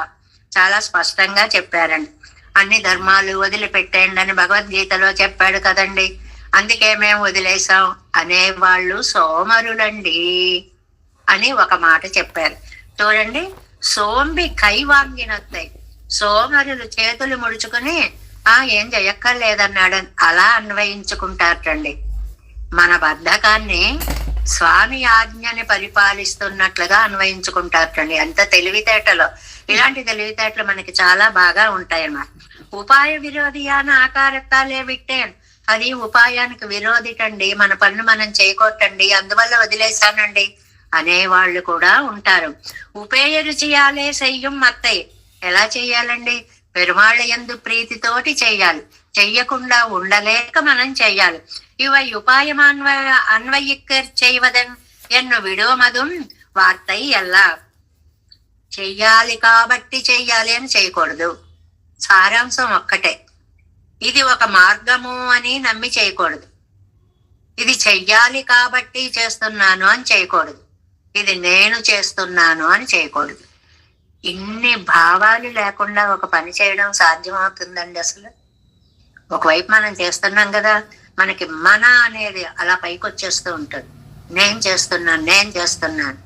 చాలా స్పష్టంగా చెప్పారండి. అన్ని ధర్మాలు వదిలిపెట్టేయండి అని భగవద్గీతలో చెప్పాడు కదండి. అందుకే మేము వదిలేసాం అనేవాళ్ళు సోమరులండి అని ఒక మాట చెప్పారు. చూడండి, సోంబి కైవాంగినత్తై, సోమరులు చేతులు ముడుచుకుని ఏం చెయ్యక్కర్లేదన్నాడు అలా అన్వయించుకుంటారండి. మన బద్ధకాన్ని స్వామి ఆజ్ఞని పరిపాలిస్తున్నట్లుగా అన్వయించుకుంటారండి. అంత తెలివితేటలో. ఇలాంటి తెలివితేటలు మనకి చాలా బాగా ఉంటాయి అన్నమాట. ఉపాయ విరోధియాన ఆకారత్తాలే విట్టేన్, అది ఉపాయానికి విరోధిటండి, మన పనులు మనం చేయకొట్టండి, అందువల్ల వదిలేశానండి అనేవాళ్ళు కూడా ఉంటారు. ఉపేయ రుచియాలే చెయ్యం అత్తయ్య, ఎలా చెయ్యాలండి? పెరుమాళ్ళ యందు ప్రీతితోటి చెయ్యాలి, చెయ్యకుండా ఉండలేక మనం చెయ్యాలి. ఇవ ఉపాయం అన్వయిక్కర్ చేయవదన్ ఎన్ను విడోమదుం వార్తై ఎల్లా. చెయ్యాలి కాబట్టి చెయ్యాలి అని చేయకూడదు. సారాంశం ఒక్కటే, ఇది ఒక మార్గము అని నమ్మి చేయకూడదు. ఇది చెయ్యాలి కాబట్టి చేస్తున్నాను అని చేయకూడదు. ఇది నేను చేస్తున్నాను అని చేయకూడదు. ఇన్ని భావాలు లేకుండా ఒక పని చేయడం సాధ్యమవుతుందండి అసలు? ఒకవైపు మనం చేస్తున్నాం కదా, మనకి మన అనేది అలా పైకి వచ్చేస్తూ ఉంటుంది. నేను చేస్తున్నాను.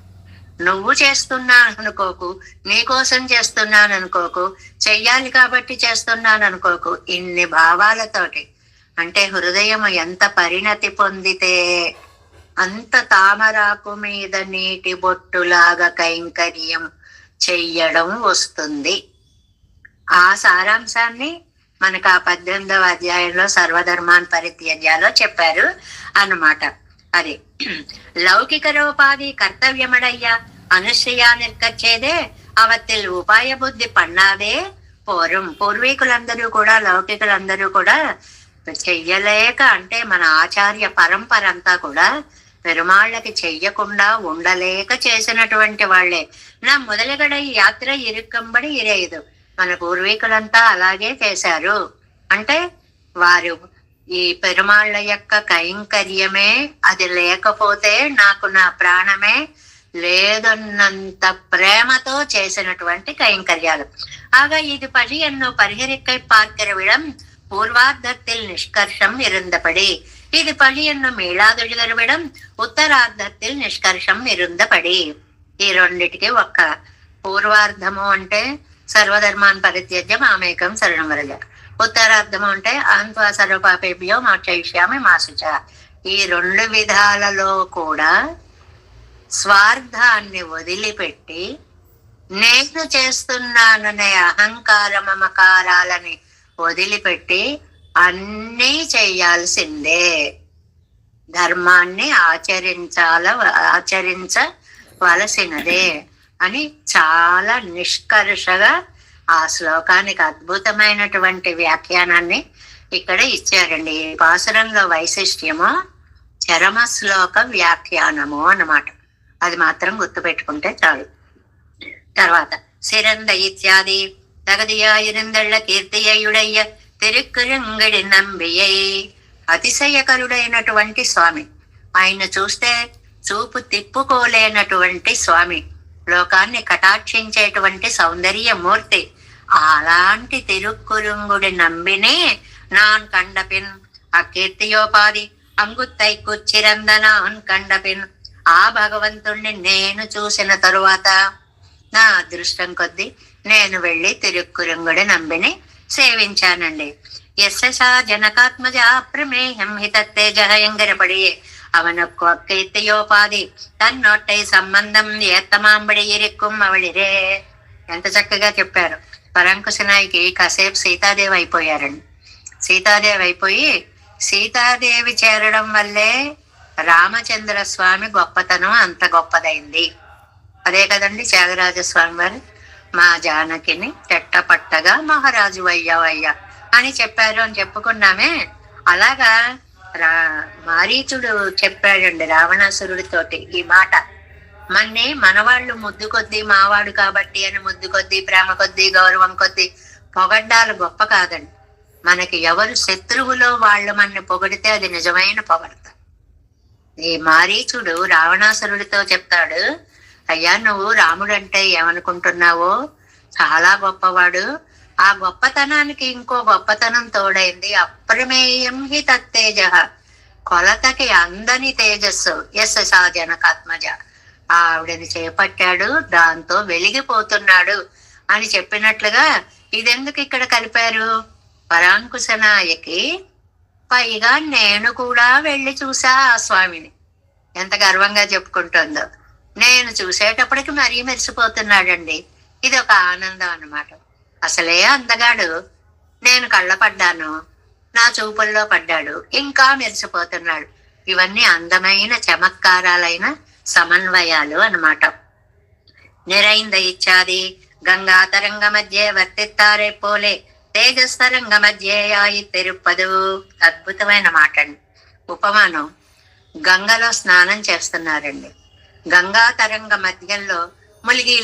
నువ్వు చేస్తున్నాను అనుకోకు, నీకోసం చేస్తున్నాను అనుకోకు, చెయ్యాలి కాబట్టి చేస్తున్నాను అనుకోకు. ఇన్ని భావాలతోటి అంటే హృదయం ఎంత పరిణతి పొందితే అంత తామరాకు మీద నీటి బొట్టులాగా కైంకర్యం చెయ్యడం వస్తుంది. ఆ సారాంశాన్ని మనకు ఆ 18వ అధ్యాయంలో సర్వధర్మాన్ పరిత్యజ్యాలో చెప్పారు అన్నమాట. అది లౌకిక రూపాది కర్తవ్యమడయ్యా అనుశ్రయా నిర్కచ్చేదే అవత్తిల్ ఉపాయ బుద్ధి పన్నాదే పూర్వం. పూర్వీకులందరూ కూడా లౌకికులందరూ కూడా చెయ్యలేక, అంటే మన ఆచార్య పరంపర అంతా కూడా పెరుమాళ్ళకి చెయ్యకుండా ఉండలేక చేసినటువంటి వాళ్లే. నా మొదలగడై యాత్ర ఇరుక్కంబడి ఇరేదు. మన పూర్వీకులంతా అలాగే చేశారు. అంటే వారు ఈ పెరుమాళ్ళ యొక్క కైంకర్యమే, అది లేకపోతే నాకు నా ప్రాణమే లేదన్నంత ప్రేమతో చేసినటువంటి కైంకర్యాలు. ఆగ ఇది పడి ఎన్నో పరిహరిక్కై పార్కిరవిడం పూర్వార్ధத்தில் నిష్కర్షం ఇరుందపడి. ఇది పడి ఎన్నో మీళాదుడిగరవిడం ఉత్తరార్ధத்தில் నిష్కర్షం ఇరుందపడి. ఈ రెండిటికి ఒక్క పూర్వార్ధము అంటే సర్వధర్మాన్ పరిత్యజ్య మామేకం శరణం వరజ, ఉత్తరార్ధము అంటే అహంత్వా సర్వపాపేభ్యో మోక్షయిష్యామి మా శుచ. ఈ రెండు విధాలలో కూడా స్వార్థాన్ని వదిలిపెట్టి నేను చేస్తున్నాననే అహంకార మమకారాలని వదిలిపెట్టి అన్నీ చేయాల్సిందే. ధర్మాన్ని ఆచరించవలసినదే అని చాలా నిష్కర్షగా ఆ శ్లోకానికి అద్భుతమైనటువంటి వ్యాఖ్యానాన్ని ఇక్కడ ఇచ్చారండి. ఈ పాసురంలో వైశిష్ట్యము చరమ శ్లోక వ్యాఖ్యానము అన్నమాట. అది మాత్రం గుర్తుపెట్టుకుంటే చాలు. తర్వాత సిరంద ఇత్యాది తగదియాయిరిందళ్ల కీర్తియుడయ్య తిరుక్కురంగడి నంబియై. అతిశయకరుడైనటువంటి స్వామి, ఆయన చూస్తే చూపు తిప్పుకోలేనటువంటి స్వామి, లోకాన్ని కటాక్షించేటువంటి సౌందర్య మూర్తి. అలాంటి తిరుక్కురుంగుడి నంబినే నాన్ కండపిన్ అకీర్తియోపాధి అంగుత్తై కుచ్చిరందనాన్ కండపిన్. ఆ భగవంతుణ్ణి నేను చూసిన తరువాత నా అదృష్టం కొద్దీ నేను వెళ్ళి తిరుక్కురంగుడి నంబిని సేవించానండి. యశసా జనకాత్మజ ప్రమేయం హితత్తేజయంగరపడియే அவனுக்கு అక్కైత్యోపాధి తన్నొట్టై సంబంధం ఏత్తమాంబడి ఇరిక్కుం అవళిరే. ఎంత చక్కగా చెప్పారు. పరంకుశనాయికి కాసేపు సీతాదేవి అయిపోయారండి. సీతాదేవి అయిపోయి సీతాదేవి చేరడం వల్లే రామచంద్ర స్వామి గొప్పతనం అంత గొప్పదైంది. అదే కదండి త్యాగరాజస్వామి వారు మా జానకిని చెట్టపట్టగా మహారాజు అయ్యావయ్యా అని చెప్పారు అని చెప్పుకున్నామే. అలాగా మారీచుడు చెప్పాడండి రావణాసురుడితోటి ఈ మాట. మనవాళ్ళు ముద్దు కొద్దీ మావాడు కాబట్టి అని ముద్దు కొద్దీ ప్రేమ కొద్దీ గౌరవం కొద్దీ పొగడ్డాలు గొప్ప కాదండి. మనకి ఎవరు శత్రువులో వాళ్ళు మనని పొగిడితే అది నిజమైన పొగడత. ఈ మారీచుడు రావణాసురుడితో చెప్తాడు, అయ్యా నువ్వు రాముడు అంటే ఏమనుకుంటున్నావో చాలా గొప్పవాడు. ఆ గొప్పతనానికి ఇంకో గొప్పతనం తోడైంది. అప్రమేయం హి తత్తేజ, కొలతకి అందని తేజస్సు. ఎస్ సా జనకాత్మజ, ఆవిడని చేపట్టాడు, దాంతో వెలిగిపోతున్నాడు అని చెప్పినట్లుగా ఇదెందుకు ఇక్కడ కలిపారు? పరాంకుశ నాయకి పైగా నేను కూడా వెళ్ళి చూసా ఆ స్వామిని. ఎంత గర్వంగా చెప్పుకుంటుందో. నేను చూసేటప్పటికి మరీ మెరిసిపోతున్నాడండి. ఇది ఒక ఆనందం అన్నమాట. అసలే అందగాడు, నేను కళ్ళ పడ్డాను, నా చూపుల్లో పడ్డాడు, ఇంకా మెరిసిపోతున్నాడు. ఇవన్నీ అందమైన చమత్కారాలైన సమన్వయాలు అన్నమాట. నిరైంద ఇచ్చాది గంగా తరంగ మధ్య వర్తిత్తారే పోలే తేజస్తరంగ మధ్య ఆయి తిరుపదు. అద్భుతమైన మాట అండి. ఉపమానం, గంగలో స్నానం చేస్తున్నారండి. గంగా తరంగ మధ్యంలో ములిగి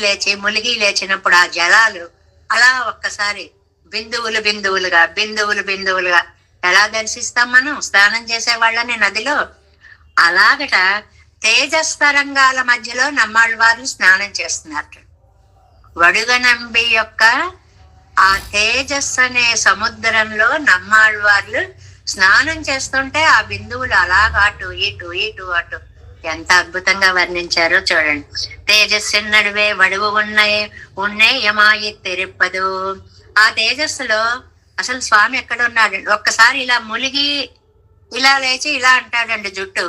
లేచినప్పుడు ఆ జలాలు అలా ఒక్కసారి బిందువులు బిందువులుగా ఎలా దర్శిస్తాం మనం స్నానం చేసే వాళ్ళని నదిలో? అలాగట తేజస్తరంగాల మధ్యలో నమ్మాళ్ళవారు స్నానం చేస్తున్నారు. వడుగనంబి యొక్క ఆ తేజస్సు అనే సముద్రంలో నమ్మాళ్ళవార్లు స్నానం చేస్తుంటే ఆ బిందువులు అలాగా అటు ఇటు ఎంత అద్భుతంగా వర్ణించారో చూడండి. తేజస్సు నడువే వడువు ఉన్నే యమాయి తిరుపదు. ఆ తేజస్సులో అసలు స్వామి ఎక్కడ ఉన్నాడు? ఒక్కసారి ఇలా ములిగి ఇలా లేచి ఇలా అంటాడండి జుట్టు,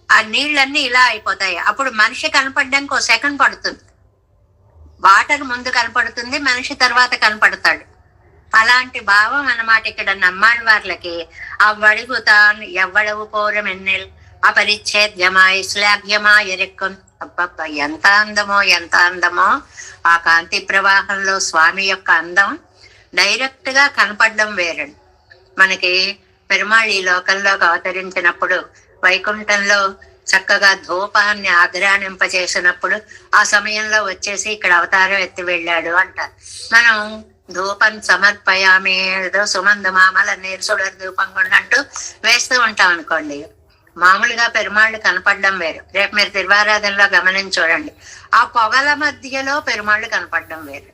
ఆ నీళ్ళన్నీ ఇలా అయిపోతాయి. అప్పుడు మనిషి కనపడడానికి ఒక సెకండ్ పడుతుంది. వాటర్ ముందు కనపడుతుంది, మనిషి తర్వాత కనపడతాడు. అలాంటి భావం అన్నమాట ఇక్కడ నమ్మాళ్ళ వార్లకి. ఆ వడుగు తాను ఎవ్వడవు పౌరం ఎన్నెల్ అపరిచ్ఛేద్యమాయి శ్లాఘ్యమాయ రెక్కం. అబ్బబ్బ ఎంత అందమో ఆ కాంతి ప్రవాహంలో స్వామి యొక్క అందం డైరెక్ట్ గా కనపడడం వేరండి. మనకి పెరుమాళ్ ఈ లోకంలోకి అవతరించినప్పుడు వైకుంఠంలో చక్కగా ధూపాన్ని ఆగ్రానింప చేసినప్పుడు ఆ సమయంలో వచ్చేసి ఇక్కడ అవతారం ఎత్తి వెళ్ళాడు అంటారు. మనం ధూపం సమర్పయామి, ఏదో సుమంద మామల నీర్సుడర్ ధూపం అంటూ వేస్తూ ఉంటాం అనుకోండి. మామూలుగా పెరుమాళ్ళు కనపడడం వేరు. రేపు మీరు తిరువారాధనలో గమనించి చూడండి, ఆ పొగల మధ్యలో పెరుమాళ్ళు కనపడడం వేరు.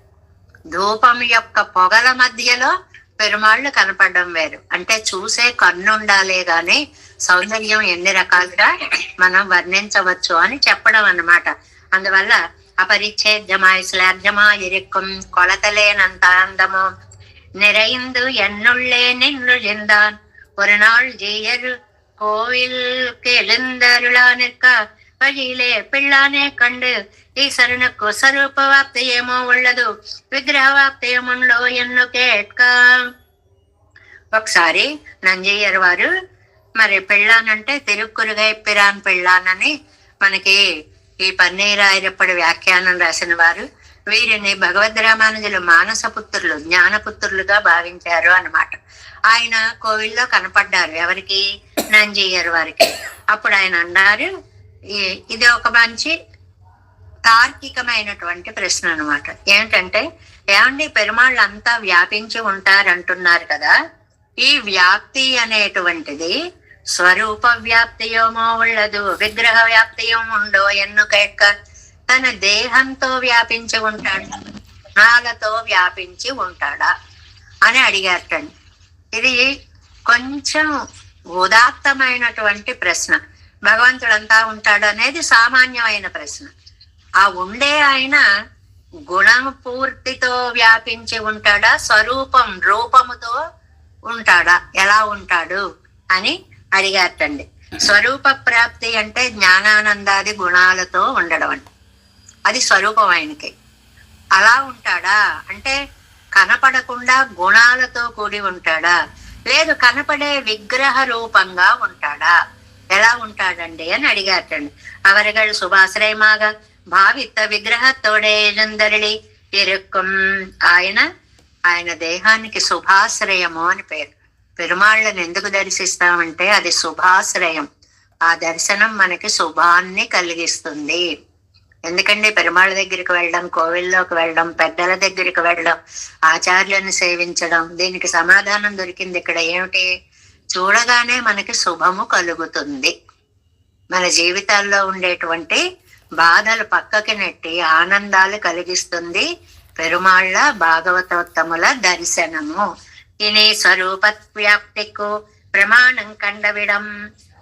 ధూపం యొక్క పొగల మధ్యలో పెరుమాళ్ళు కనపడడం వేరు. అంటే చూసే కన్ను ఉండాలే గాని సౌందర్యం ఎన్ని రకాలుగా మనం వర్ణించవచ్చు అని చెప్పడం అన్నమాట. అందువల్ల అపరిచ్ఛేద్యమాయ శ్లాఘ్యమా ఎరుక్కం, కొలతలేనంత అందము நிறைந்து என்னுள்ளே நின்று இருந்தான் ஒரு நாள் ஜீயர் கோவிலுக்கு எழுந்தருளா நிற்க వజిలే పిల్లానే కండు ఈశ్వరునకు స్వరూపవాప్తయేమో ఉళ్ళదు విగ్రహవాప్తయముండో ఎన్ను కేట్క. ఒకసారి నంజయ్యర్ వారు మరి పెళ్ళానంటే తిరుక్కురుగై పిరాన్ పెళ్ళానని మనకి ఈ పన్నీరాయరప్పటి వ్యాఖ్యానం రాసిన వారు వీరిని భగవద్ రామానుజులు మానసపుత్రులు జ్ఞానపుత్రులుగా భావించారు అన్నమాట. ఆయన కోవిల్లో కనపడ్డారు ఎవరికి? నంజయ్యర్ వారికి. అప్పుడు ఆయన అన్నారు, ఇది ఒక మంచి తార్కికమైనటువంటి ప్రశ్న అనమాట. ఏమిటంటే, ఏమండి పెరుమాళ్ళు అంతా వ్యాపించి ఉంటారంటున్నారు కదా, ఈ వ్యాప్తి అనేటువంటిది స్వరూప వ్యాప్తియోమో ఉళ్ళదు విగ్రహ వ్యాప్తియం ఉండో ఎన్నుకెక్క. తన దేహంతో వ్యాపించి ఉంటాడా, నాలతో వ్యాపించి ఉంటాడా అని అడిగారటండి. ఇది కొంచెం ఉదాత్తమైనటువంటి ప్రశ్న. భగవంతుడంతా ఉంటాడు అనేది సామాన్యమైన ప్రశ్న. ఆ ఉండే ఆయన గుణం పూర్తితో వ్యాపించి ఉంటాడా, స్వరూపం రూపముతో ఉంటాడా, ఎలా ఉంటాడు అని అడిగారటండి. స్వరూప ప్రాప్తి అంటే జ్ఞానానందాది గుణాలతో ఉండడం అండి, అది స్వరూపం ఆయనకి. అలా ఉంటాడా అంటే కనపడకుండా గుణాలతో కూడి ఉంటాడా, లేదు కనపడే విగ్రహ రూపంగా ఉంటాడా, ఎలా ఉంటాడండి అని అడిగారటండి. అవరగడు శుభాశ్రయమాగా భావిత విగ్రహతోడే జందరిడి ఇరుక్కం. ఆయన దేహానికి శుభాశ్రయము అని పేరు. పెరుమాళ్ళని ఎందుకు దర్శిస్తామంటే అది శుభాశ్రయం. ఆ దర్శనం మనకి శుభాన్ని కలిగిస్తుంది. ఎందుకంటే పెరుమాళ్ళ దగ్గరికి వెళ్ళడం, కోవిల్లోకి వెళ్ళడం, పెద్దల దగ్గరికి వెళ్ళడం, ఆచార్యులను సేవించడం, దీనికి సమాధానం దొరికింది ఇక్కడ. ఏమిటి? చూడగానే మనకి శుభము కలుగుతుంది. మన జీవితాల్లో ఉండేటువంటి బాధలు పక్కకి నెట్టి ఆనందాలు కలిగిస్తుంది పెరుమాళ్ళ భాగవతోత్తముల దర్శనము. ఇని స్వరూప వ్యాప్తికు ప్రమాణం కండవిడం.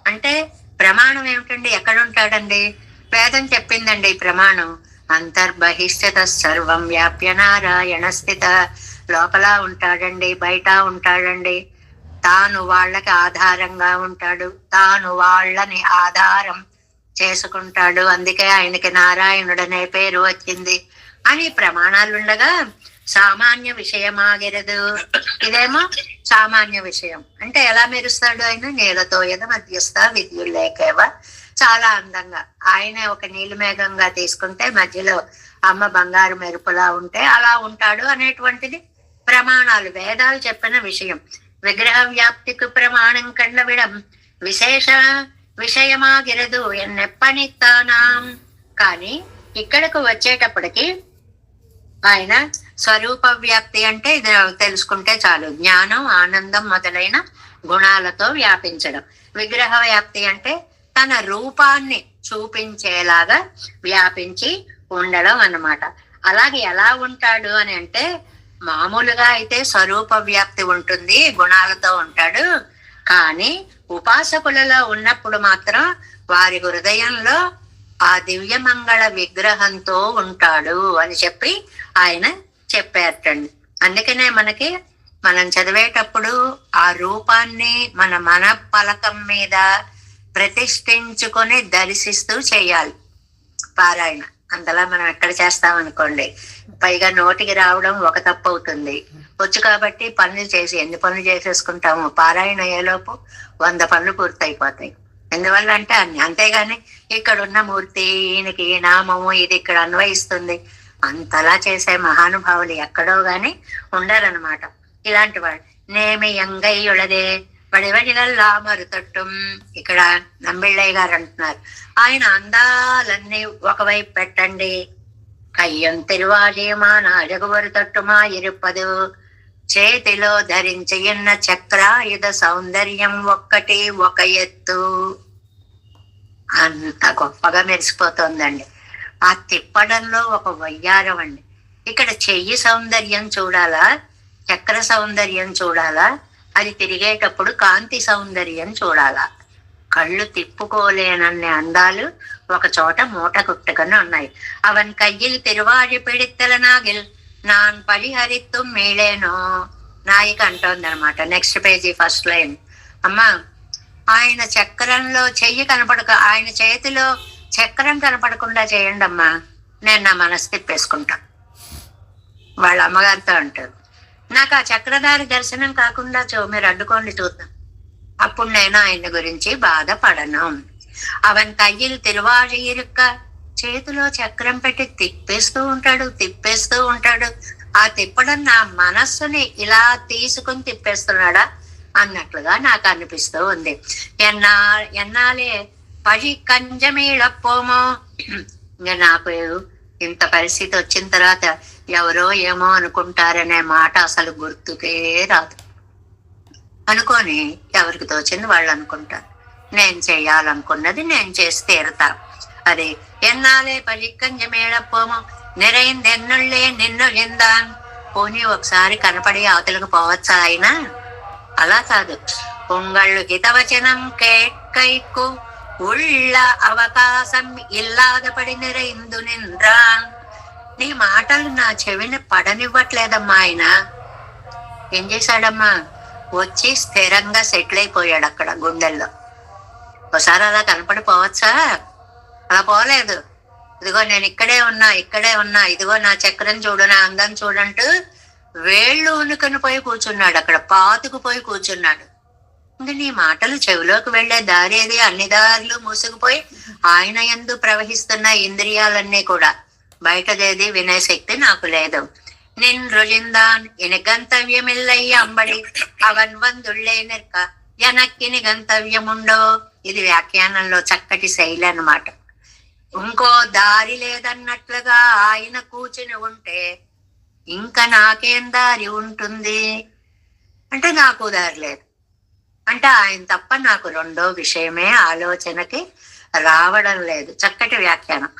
అంటే ప్రమాణం ఏమిటండి? ఎక్కడుంటాడండి? వేదం చెప్పిందండి ఈ ప్రమాణం. అంతర్బహిష్ఠిత సర్వం వ్యాప్య నారాయణ స్థిత. లోపల ఉంటాడండి, బయట ఉంటాడండి. తాను వాళ్ళకి ఆధారంగా ఉంటాడు, తాను వాళ్ళని ఆధారం చేసుకుంటాడు. అందుకే ఆయనకి నారాయణుడు అనే పేరు వచ్చింది అని ప్రమాణాలు ఉండగా సామాన్య విషయమాగిరదు. ఇదేమో సామాన్య విషయం. అంటే ఎలా మెరుస్తాడు ఆయన? నీలతో ఎద మధ్యస్థ విద్యుల్లేకేవ. చాలా అందంగా ఆయనే ఒక నీలిమేఘంగా తీసుకుంటే మధ్యలో అమ్మ బంగారు మెరుపులా ఉంటే అలా ఉంటాడు అనేటువంటిది ప్రమాణాలు, వేదాలు చెప్పిన విషయం. విగ్రహ వ్యాప్తికి ప్రమాణం కండవిడం విశేష విషయమాగిరదు ఎన్నెప్పనిస్తానాం. కానీ ఇక్కడకు వచ్చేటప్పటికి ఆయన స్వరూప వ్యాప్తి అంటే ఇది తెలుసుకుంటే చాలు. జ్ఞానం, ఆనందం మొదలైన గుణాలతో వ్యాపించడం. విగ్రహ వ్యాప్తి అంటే తన రూపాన్ని చూపించేలాగా వ్యాపించి ఉండడం అన్నమాట. అలాగే ఎలా ఉంటాడు అని అంటే మామూలుగా అయితే స్వరూప వ్యాప్తి ఉంటుంది, గుణాలతో ఉంటాడు. కానీ ఉపాసకులలో ఉన్నప్పుడు మాత్రం వారి హృదయంలో ఆ దివ్యమంగళ విగ్రహంతో ఉంటాడు అని చెప్పి ఆయన చెప్పారటండి. అందుకనే మనం చదివేటప్పుడు ఆ రూపాన్ని మన పలకం మీద ప్రతిష్ఠించుకొని దర్శిస్తూ చేయాలి పారాయణ. అంతలా మనం ఎక్కడ చేస్తామనుకోండి, పైగా నోటికి రావడం ఒక తప్పు అవుతుంది. వచ్చు కాబట్టి పనులు చేసి ఎన్ని పనులు చేసేసుకుంటాము, పారాయణ అయ్యేలోపు 100 పనులు పూర్తయిపోతాయి. ఎందువల్ల అంటే అంతేగాని ఇక్కడ ఉన్న మూర్తి, ఈయనకి ఈ నామము ఇది ఇక్కడ అన్వయిస్తుంది అంతలా చేసే మహానుభావులు ఎక్కడో గాని ఉండరనమాట. ఇలాంటి వాడు నేమి ఎంగయ్యుళదే వడివడిగల్లా మరుతొట్టుం. ఇక్కడ నంబిళ్ళయ్య గారు అంటున్నారు, ఆయన అందాలన్నీ ఒకవైపు పెట్టండి. కయ్యం తిరువాజీమాన జగువరు తొట్టుమా ఇరుపదు. చేతిలో ధరించిన చక్రాయుధ సౌందర్యం ఒక్కటి ఒక ఎత్తు. అంత గొప్పగా మెరిసిపోతుందండి. ఆ తిప్పడంలో ఒక వయ్యారం అండి. ఇక్కడ చెయ్యి సౌందర్యం చూడాలా, చక్ర సౌందర్యం చూడాలా, అది తిరిగేటప్పుడు కాంతి సౌందర్యం చూడాలా. కళ్ళు తిప్పుకోలేనన్ని అందాలు ఒక చోట మూట కుట్టుకొని ఉన్నాయి. అవన్ కయ్యిల్ తిరువాడి పిడిత్తల నాగిల్ నాన్ పరిహరిత్తు మేళేనో. నాయిక అంటోంది అనమాట. Next page first line. అమ్మా, ఆయన చక్రంలో చెయ్యి ఆయన చేతిలో చక్రం కనపడకుండా చేయండి అమ్మా, నేను నా మనసు తిప్పేసుకుంటా. వాళ్ళ అమ్మగారితో అంటారు, నాకు ఆ చక్రధారి దర్శనం కాకుండా మీరు అడ్డుకోండి చూద్దాం, అప్పుడు నేను ఆయన గురించి బాధపడను. అవన్ కయ్యిలు తిరువాడి ఇరుక్క, చేతిలో చక్రం పెట్టి తిప్పేస్తూ ఉంటాడు. ఆ తిప్పడం నా మనస్సుని ఇలా తీసుకుని తిప్పేస్తున్నాడా అన్నట్లుగా నాకు అనిపిస్తూ ఉంది. ఎన్నాలే పడి కంజమీళపోమో. ఇంకా నాకు ఇంత పరిస్థితి వచ్చిన తర్వాత ఎవరో ఏమో అనుకుంటారనే మాట అసలు గుర్తుకే రాదు. అనుకొని ఎవరికి తోచింది వాళ్ళు అనుకుంటారు. నేను చేయాలనుకున్నది నేను చేసి తీరుతా. అది ఎన్నాలే పలికంజమేళపోమో నిరైందెన్నుళ్ళే నిన్ను లిందాన్. పోనీ ఒకసారి కనపడి అవతలకు పోవచ్చా ఆయన? అలా కాదు, உங்கள் ஹிதவச்சனம் கேட்கைக்கு உள்ள అవకాశం ఇల్లాదపడి నిరైందు నింద్రాన్. నీ మాటలు నా చెవిని పడనివ్వట్లేదమ్మా. ఆయన ఏం చేశాడమ్మా, వచ్చి స్థిరంగా సెటిల్ అయిపోయాడు అక్కడ గుండెల్లో. ఒకసారి అలా కనపడిపోవచ్చా? అలా పోలేదు. ఇదిగో నేను ఇక్కడే ఉన్నా, ఇదిగో నా చక్రం చూడు, నా అందం చూడంటూ వేళ్ళు ఉనుకుని పోయి కూర్చున్నాడు, అక్కడ పాతుకుపోయి కూర్చున్నాడు. ఇంకా నీ మాటలు చెవిలోకి వెళ్లే దారి ఏది? అన్ని దారులు మూసుకుపోయి ఆయన యందు ప్రవహిస్తున్న ఇంద్రియాలన్నీ కూడా బయటదేది వినే శక్తి నాకు లేదు. నిన్ రుజిందాన్ ఇని గంతవ్యమిల్లై అంబడి అవన్ వందుళ్ళే నిర్క ఎనక్కిని గంతవ్యముండో. ఇది వ్యాఖ్యానంలో చక్కటి శైలి అన్నమాట. ఇంకో దారి లేదన్నట్లుగా ఆయన కూర్చుని ఉంటే ఇంకా నాకేం దారి ఉంటుంది అంటే నాకు దారి లేదు. అంటే ఆయన తప్ప నాకు రెండో విషయమే ఆలోచనకి రావడం లేదు. చక్కటి వ్యాఖ్యానం.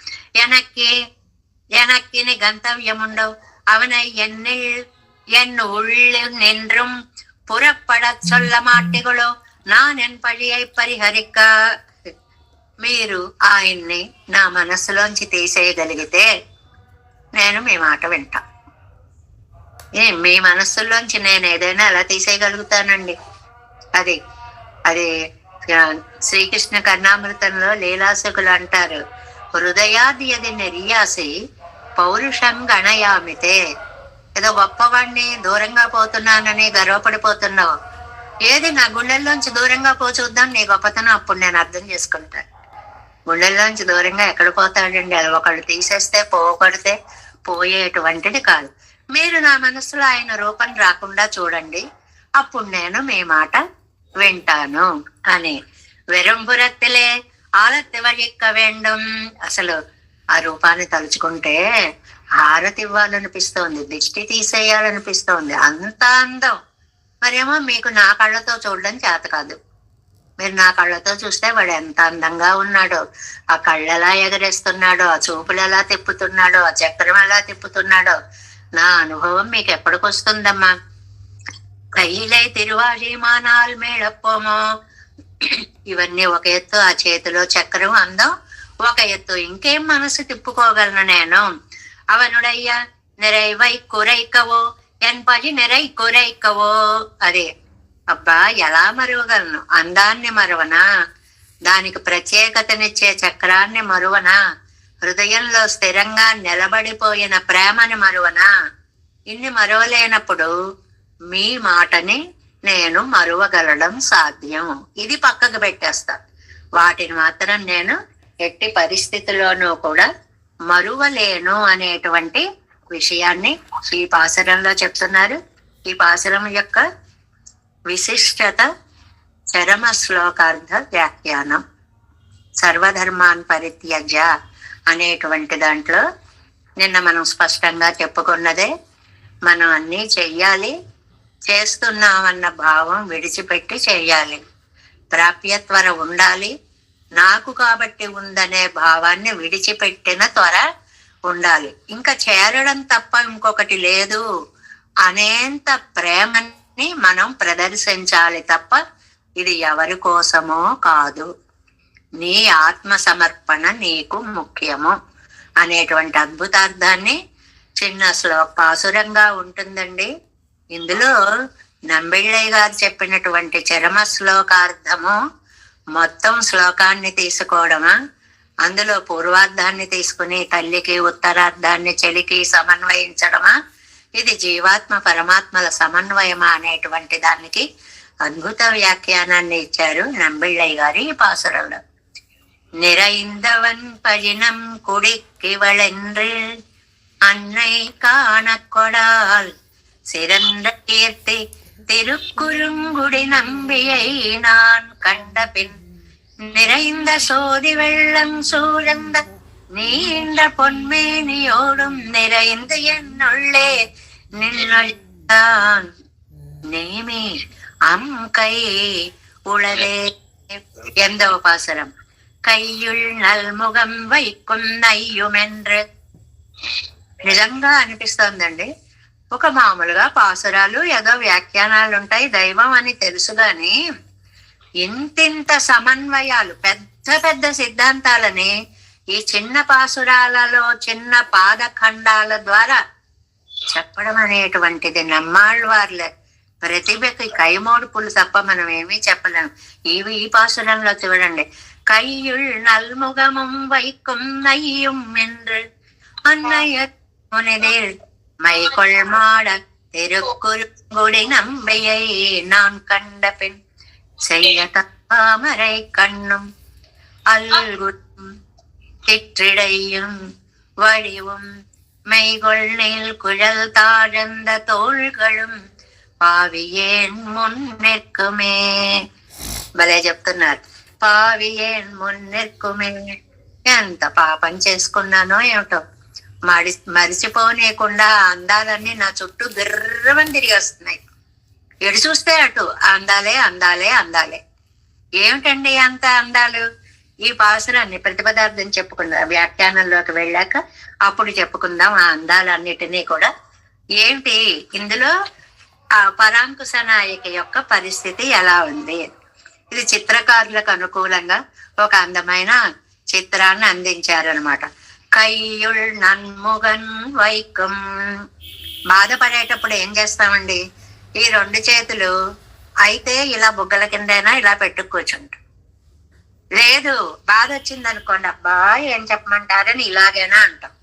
ఎనక్కిని గంతవ్యముండవు అవనై ఎన్ను ఉళ్ళు నిన్றும் పురప్పడ చొల్ల మాటిగులో నా నెన్పడియై పరిహరిక. మీరు ఆయన్ని నా మనస్సులోంచి తీసేయగలిగితే నేను మీ మాట వింటా. మీ మనస్సులోంచి నేను ఏదైనా ఎలా తీసేయగలుగుతానండి? అది అది శ్రీకృష్ణ కర్ణామృతంలో లీలాసకులు అంటారు, హృదయాది అది నిర్యాసి పౌరుషం గణయామితే. ఏదో గొప్పవాడిని దూరంగా పోతున్నానని గర్వపడిపోతున్నావు. ఏది నా గుండెల్లోంచి దూరంగా పో చూద్దాం నీ గొప్పతనం, అప్పుడు నేను అర్థం చేసుకుంటాను. గుండెల్లోంచి దూరంగా ఎక్కడ పోతాడండి? అది ఒకళ్ళు తీసేస్తే పోగొడితే పోయేటువంటిది కాదు. మీరు నా మనసులో ఆయన రూపం రాకుండా చూడండి, అప్పుడు నేను మీ మాట వింటాను అని. వెరంపురత్తిలే ఆలత్తి వழிక్క వేండం. అసలు ఆ రూపాన్ని తలుచుకుంటే హారతి ఇవ్వాలనిపిస్తోంది, దిష్టి తీసేయాలనిపిస్తోంది, అంత అందం. మరేమో మీకు నా కళ్ళతో చూడడం చేత కాదు. మీరు నా కళ్ళతో చూస్తే వాడు ఎంత అందంగా ఉన్నాడో, ఆ కళ్ళు ఎలా ఎగరేస్తున్నాడో, ఆ చూపులు ఎలా తిప్పుతున్నాడో, ఆ చక్రం ఎలా తిప్పుతున్నాడో నా అనుభవం మీకు ఎప్పటికి వస్తుందమ్మా? కైలై తిరువాళీమానాల్ మేళపోమో. ఇవన్నీ ఒక ఎత్తు, ఆ చేతిలో చక్రం అందం ఒక ఎత్తు. ఇంకేం మనసు తిప్పుకోగలను నేను? అవనుడయ్యా నిరైవై కురైకవో ఎన్పది నిరై కురైకవో. అదే అబ్బా, ఎలా మరువగలను? అందాన్ని మరువనా? దానికి ప్రత్యేకతనిచ్చే చక్రాన్ని మరువనా? హృదయంలో స్థిరంగా నిలబడిపోయిన ప్రేమని మరువనా? ఇన్ని మరువలేనప్పుడు మీ మాటని నేను మరువగలడం సాధ్యం. ఇది పక్కకు పెట్టేస్తా. వాటిని మాత్రం నేను ఎట్టి పరిస్థితుల్లోనూ కూడా మరువలేను అనేటువంటి విషయాన్ని ఈ పాసురంలో చెప్తున్నారు. ఈ పాసురం యొక్క విశిష్టత చరమ శ్లోకార్థ వ్యాఖ్యానం. సర్వధర్మాన్ పరిత్యజ్య అనేటువంటి దాంట్లో నిన్న మనం స్పష్టంగా చెప్పుకున్నదే, మనం అన్నీ చెయ్యాలి, చేస్తున్నామన్న భావం విడిచిపెట్టి చెయ్యాలి. ప్రాప్యత్వర ఉండాలి, నాకు కాబట్టి ఉందనే భావాన్ని విడిచిపెట్టిన త్వర ఉండాలి. ఇంకా చేరడం తప్ప ఇంకొకటి లేదు అనేంత ప్రేమని మనం ప్రదర్శించాలి తప్ప ఇది ఎవరి కోసమో కాదు. నీ ఆత్మ సమర్పణ నీకు ముఖ్యము అనేటువంటి అద్భుతార్థాన్ని చిన్న పాసురంగా ఉంటుందండి. ఇందులో నంబిళ్ళయ్య గారు చెప్పినటువంటి చరమ శ్లోకార్థము మొత్తం శ్లోకాన్ని తీసుకోవడమా, అందులో పూర్వార్థాన్ని తీసుకుని తల్లికి ఉత్తరార్థాన్ని చెలికి సమన్వయించడమా, ఇది జీవాత్మ పరమాత్మల సమన్వయమా అనేటువంటి దానికి అద్భుత వ్యాఖ్యానాన్ని ఇచ్చారు నంబిళ్ళయ్య గారి ఈ పాసురంలో. நிறைந்தவன் பழினம் குடிக்கிவளென்று அன்னை காணக்கொடால் சிறந்த கீர்த்தி திருக்குறுங்குடி நம்பியை நான் கண்ட பின் நிறைந்த சோதி வெள்ளம் சூழந்த நீண்ட பொன்மேனியோடும் நிறைந்து என்னுள்ளே நின்றான் நேமி அம் கை உளதே. ఎందవ పాసరం. కయ్యుల్ నల్ముగం వైకున్నయ్యుమెండ్రు. నిజంగా అనిపిస్తోందండి. ఒక మామూలుగా పాసురాలు ఏదో వ్యాఖ్యానాలు ఉంటాయి, దైవం అని తెలుసు గాని ఇంతింత సమన్వయాలు, పెద్ద పెద్ద సిద్ధాంతాలని ఈ చిన్న పాసురాలలో చిన్న పాదఖండాల ద్వారా చెప్పడం అనేటువంటిది నమ్మాళ్ళవార్ల ప్రతిభకి కైమోడుపులు తప్ప మనం ఏమీ చెప్పలేం. ఈ పాసురంలో చూడండి, கையுள் நல்முகமும் வைக்கும் நையும் என்று அன்னைய முனிதில் மைகொள் மாட திருக்குறுங்குடி நம்பியை நான் கண்ட பின் செய்ய தாமரை கண்ணும் அல்குடும் திற்றிடையும் வடிவும் மெய்கொள் நீள் குழல் தாழ்ந்த தோள்களும் పావియేన్ మున్నెక్కుమే. భలే చెప్తున్నారు, పావియేన్ మున్నెక్కుమే. ఎంత పాపం చేసుకున్నానో ఏమిటో, మరిచిపోనీయకుండా అందాలన్నీ నా చుట్టూ గిర్రమని తిరిగి వస్తున్నాయి. ఎటు చూస్తే అటు అందాలే అందాలే అందాలే. ఏమిటండి అంత అందాలు? ఈ పాసురాన్ని ప్రతిపదార్థం చెప్పుకుందాం, వ్యాఖ్యానంలోకి వెళ్ళాక అప్పుడు చెప్పుకుందాం ఆ అందాలన్నిటినీ కూడా. ఏంటి ఇందులో ఆ పరాంకుశ నాయక యొక్క పరిస్థితి ఎలా ఉంది? ఇది చిత్రకారులకు అనుకూలంగా ఒక అందమైన చిత్రాన్ని అందించారనమాట. కయ్యుల్ నన్ముగన్ వైకం. బాధపడేటప్పుడు ఏం చేస్తామండి? ఈ రెండు చేతులు అయితే ఇలా బుగ్గల కిందైనా ఇలా పెట్టు కూర్చుంటాం. లేదు, బాధ వచ్చింది అనుకోండి, అబ్బా ఏం చెప్పమంటారని ఇలాగైనా అంటాం.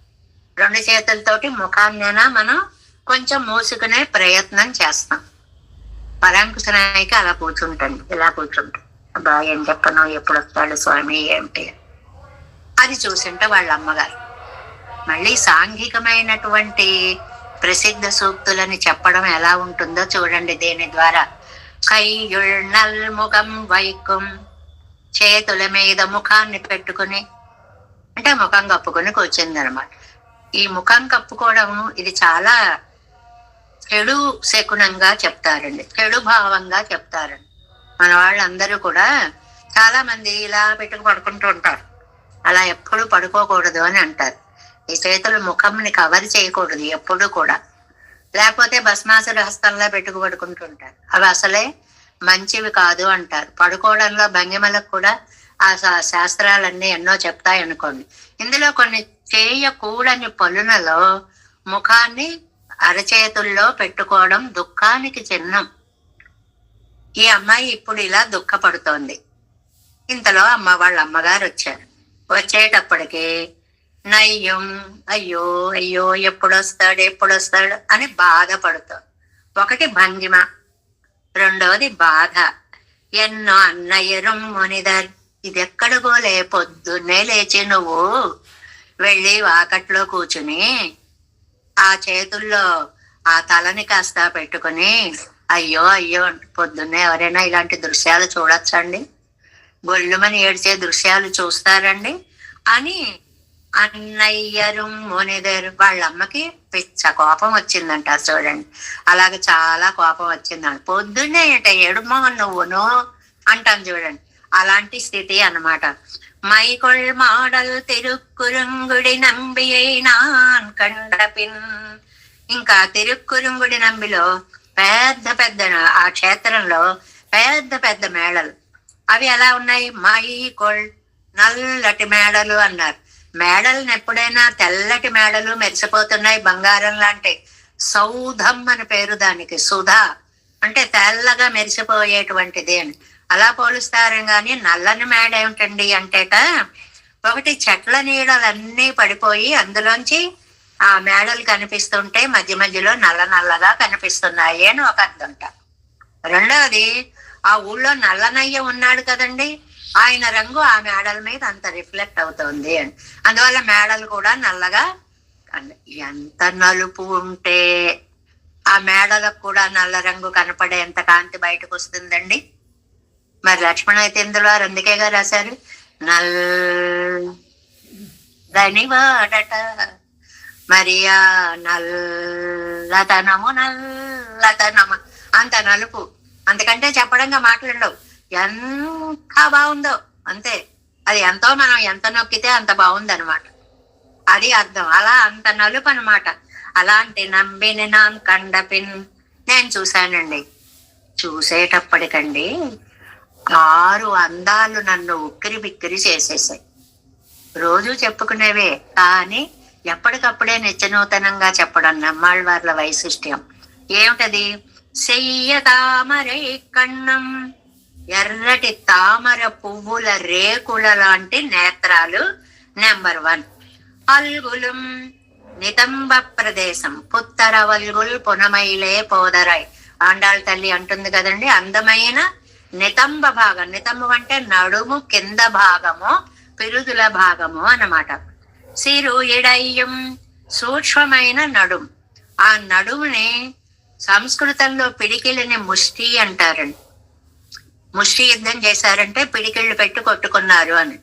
రెండు చేతులతోటి ముఖాన్నైనా మనం కొంచెం మూసుకునే ప్రయత్నం చేస్తాం. పరాంకుశ నాయక అలా కూర్చుంటాను, ఇలా కూర్చుంటాం. అబ్బా ఏం చెప్పను, ఎప్పుడు వస్తాడు స్వామి ఏమిటి అది చూసింటే వాళ్ళ అమ్మగారు మళ్ళీ సాంఘికమైనటువంటి ప్రసిద్ధ సూక్తులని చెప్పడం ఎలా ఉంటుందో చూడండి దీని ద్వారా. కయ్యుల్ నల్ముఖం వైకుం, చేతుల మీద ముఖాన్ని పెట్టుకుని, అంటే ముఖం కప్పుకొని కూర్చుంది అనమాట. ఈ ముఖం కప్పుకోవడం ఇది చాలా చెడు శకునంగా చెప్తారండి, చెడు భావంగా చెప్తారండి. మన వాళ్ళందరూ కూడా చాలా మంది ఇలా పెట్టుకు పడుకుంటూ ఉంటారు. అలా ఎప్పుడు పడుకోకూడదు అని అంటారు. ఈ చేతులు ముఖంని కవర్ చేయకూడదు ఎప్పుడు కూడా, లేకపోతే భస్మాసుర హస్తంలో పెట్టుకు పడుకుంటుంటారు. అవి అసలే మంచివి కాదు అంటారు. పడుకోవడంలో భంగిమలకు కూడా ఆ శాస్త్రాలన్నీ ఎన్నో చెప్తాయి అనుకోండి. ఇందులో కొన్ని చేయకూడని పనులలో ముఖాన్ని అరచేతుల్లో పెట్టుకోవడం దుఃఖానికి చిహ్నం. ఈ అమ్మాయి ఇప్పుడు ఇలా దుఃఖపడుతోంది. ఇంతలో వాళ్ళ అమ్మగారు వచ్చారు. వచ్చేటప్పటికి నయ్యం, అయ్యో అయ్యో ఎప్పుడొస్తాడు అని బాధపడుతోంది. ఒకటి భంగిమ, రెండవది బాధ. ఎన్నో అన్నయ్యరం మునిదర్, ఇది ఎక్కడికోలే, పొద్దున్నే లేచి నువ్వు వెళ్ళి వాకట్లో కూర్చుని ఆ చేతుల్లో ఆ తలని కాస్త పెట్టుకుని అయ్యో అయ్యో పొద్దున్నే ఎవరైనా ఇలాంటి దృశ్యాలు చూడొచ్చండి? గొల్లుమని ఏడ్చే దృశ్యాలు చూస్తారండి అని అన్నయ్యరు మునిదరు. వాళ్ళ అమ్మకి పిచ్చ కోపం వచ్చిందంట చూడండి. అలాగే చాలా కోపం వచ్చిందంట. పొద్దున్నే ఏంట ఎడుమో నువ్వును అంటాను చూడండి. అలాంటి స్థితి అన్నమాట. మైకొள் మాడల్ తిరుక్కురుంగుడి నంబియై నాన్ కండపిన్. ఇంకా తిరుక్కురుంగుడి నంబిలో పెద్ద పెద్ద, ఆ క్షేత్రంలో పెద్ద పెద్ద మేడలు. అవి ఎలా ఉన్నాయి? మైకొళ్, నల్లటి మేడలు అన్నారు. మేడలను ఎప్పుడైనా తెల్లటి మేడలు మెరిసిపోతున్నాయి బంగారం లాంటి. సౌధం అని పేరు దానికి. సుధా అంటే తెల్లగా మెరిసిపోయేటువంటిది అని అలా పోలుస్తారు. కానీ నల్లని మేడ ఏమిటండి అంటేట, ఒకటి చెట్ల నీడలన్నీ పడిపోయి అందులోంచి ఆ మేడలు కనిపిస్తుంటే మధ్య మధ్యలో నల్ల నల్లగా కనిపిస్తున్నాయి అని ఒక అర్థంట. రెండవది, ఆ ఊళ్ళో నల్లనయ్య ఉన్నాడు కదండి, ఆయన రంగు ఆ మేడల మీద అంత రిఫ్లెక్ట్ అవుతుంది అని. అందువల్ల మేడలు కూడా నల్లగా. ఎంత నలుపు ఉంటే ఆ మేడలకు కూడా నల్ల రంగు కనపడేంత కాంతి బయటకు వస్తుందండి. మరి లక్ష్మణ అయితే ఇందులో అందుకేగా రాశారు, నల్లని వాడట. మరి ఆ నల్లతనము అంత నలుపు, అంతకంటే చెప్పడంగా మాట్లాడవు. ఎంత బాగుందో అంతే. అది ఎంతో మనం ఎంత నొక్కితే అంత బాగుంది అనమాట. అది అర్థం. అలా అంత నలుపు అనమాట. అలాంటి నంబిని నాన్ కండపిన్ నేను చూశానండి. చూసేటప్పటికండి 6 అందాలు నన్ను ఉక్కిరి బిక్కిరి చేసేసాయి. రోజు చెప్పుకునేవే, కానీ ఎప్పటికప్పుడే నిత్యనూతనంగా చెప్పడం నమ్మాళ్ళవార్ల వైశిష్ట్యం. ఏమిటది? చెయ్య తామరై కన్నం, ఎర్రటి తామర పువ్వుల రేకుల లాంటి నేత్రాలు. నెంబర్ 1. అల్గులం నితంబ ప్రదేశం, పుత్తర వల్గుల్ పునమైలే పోదరాయ్. ఆండాళ్ళ తల్లి అంటుంది కదండి, అందమైన నితంబ భాగం. నితంబం అంటే నడుము కింద భాగము, పిరుదుల భాగము అన్నమాట. సిరు ఇడయ్యం, సూక్ష్మమైన నడుం. ఆ నడుముని సంస్కృతంలో పిడికిలిని ముష్టి అంటారండి. ముష్టి యుద్ధం చేశారంటే పిడికిళ్ళు పెట్టి కొట్టుకున్నారు అని.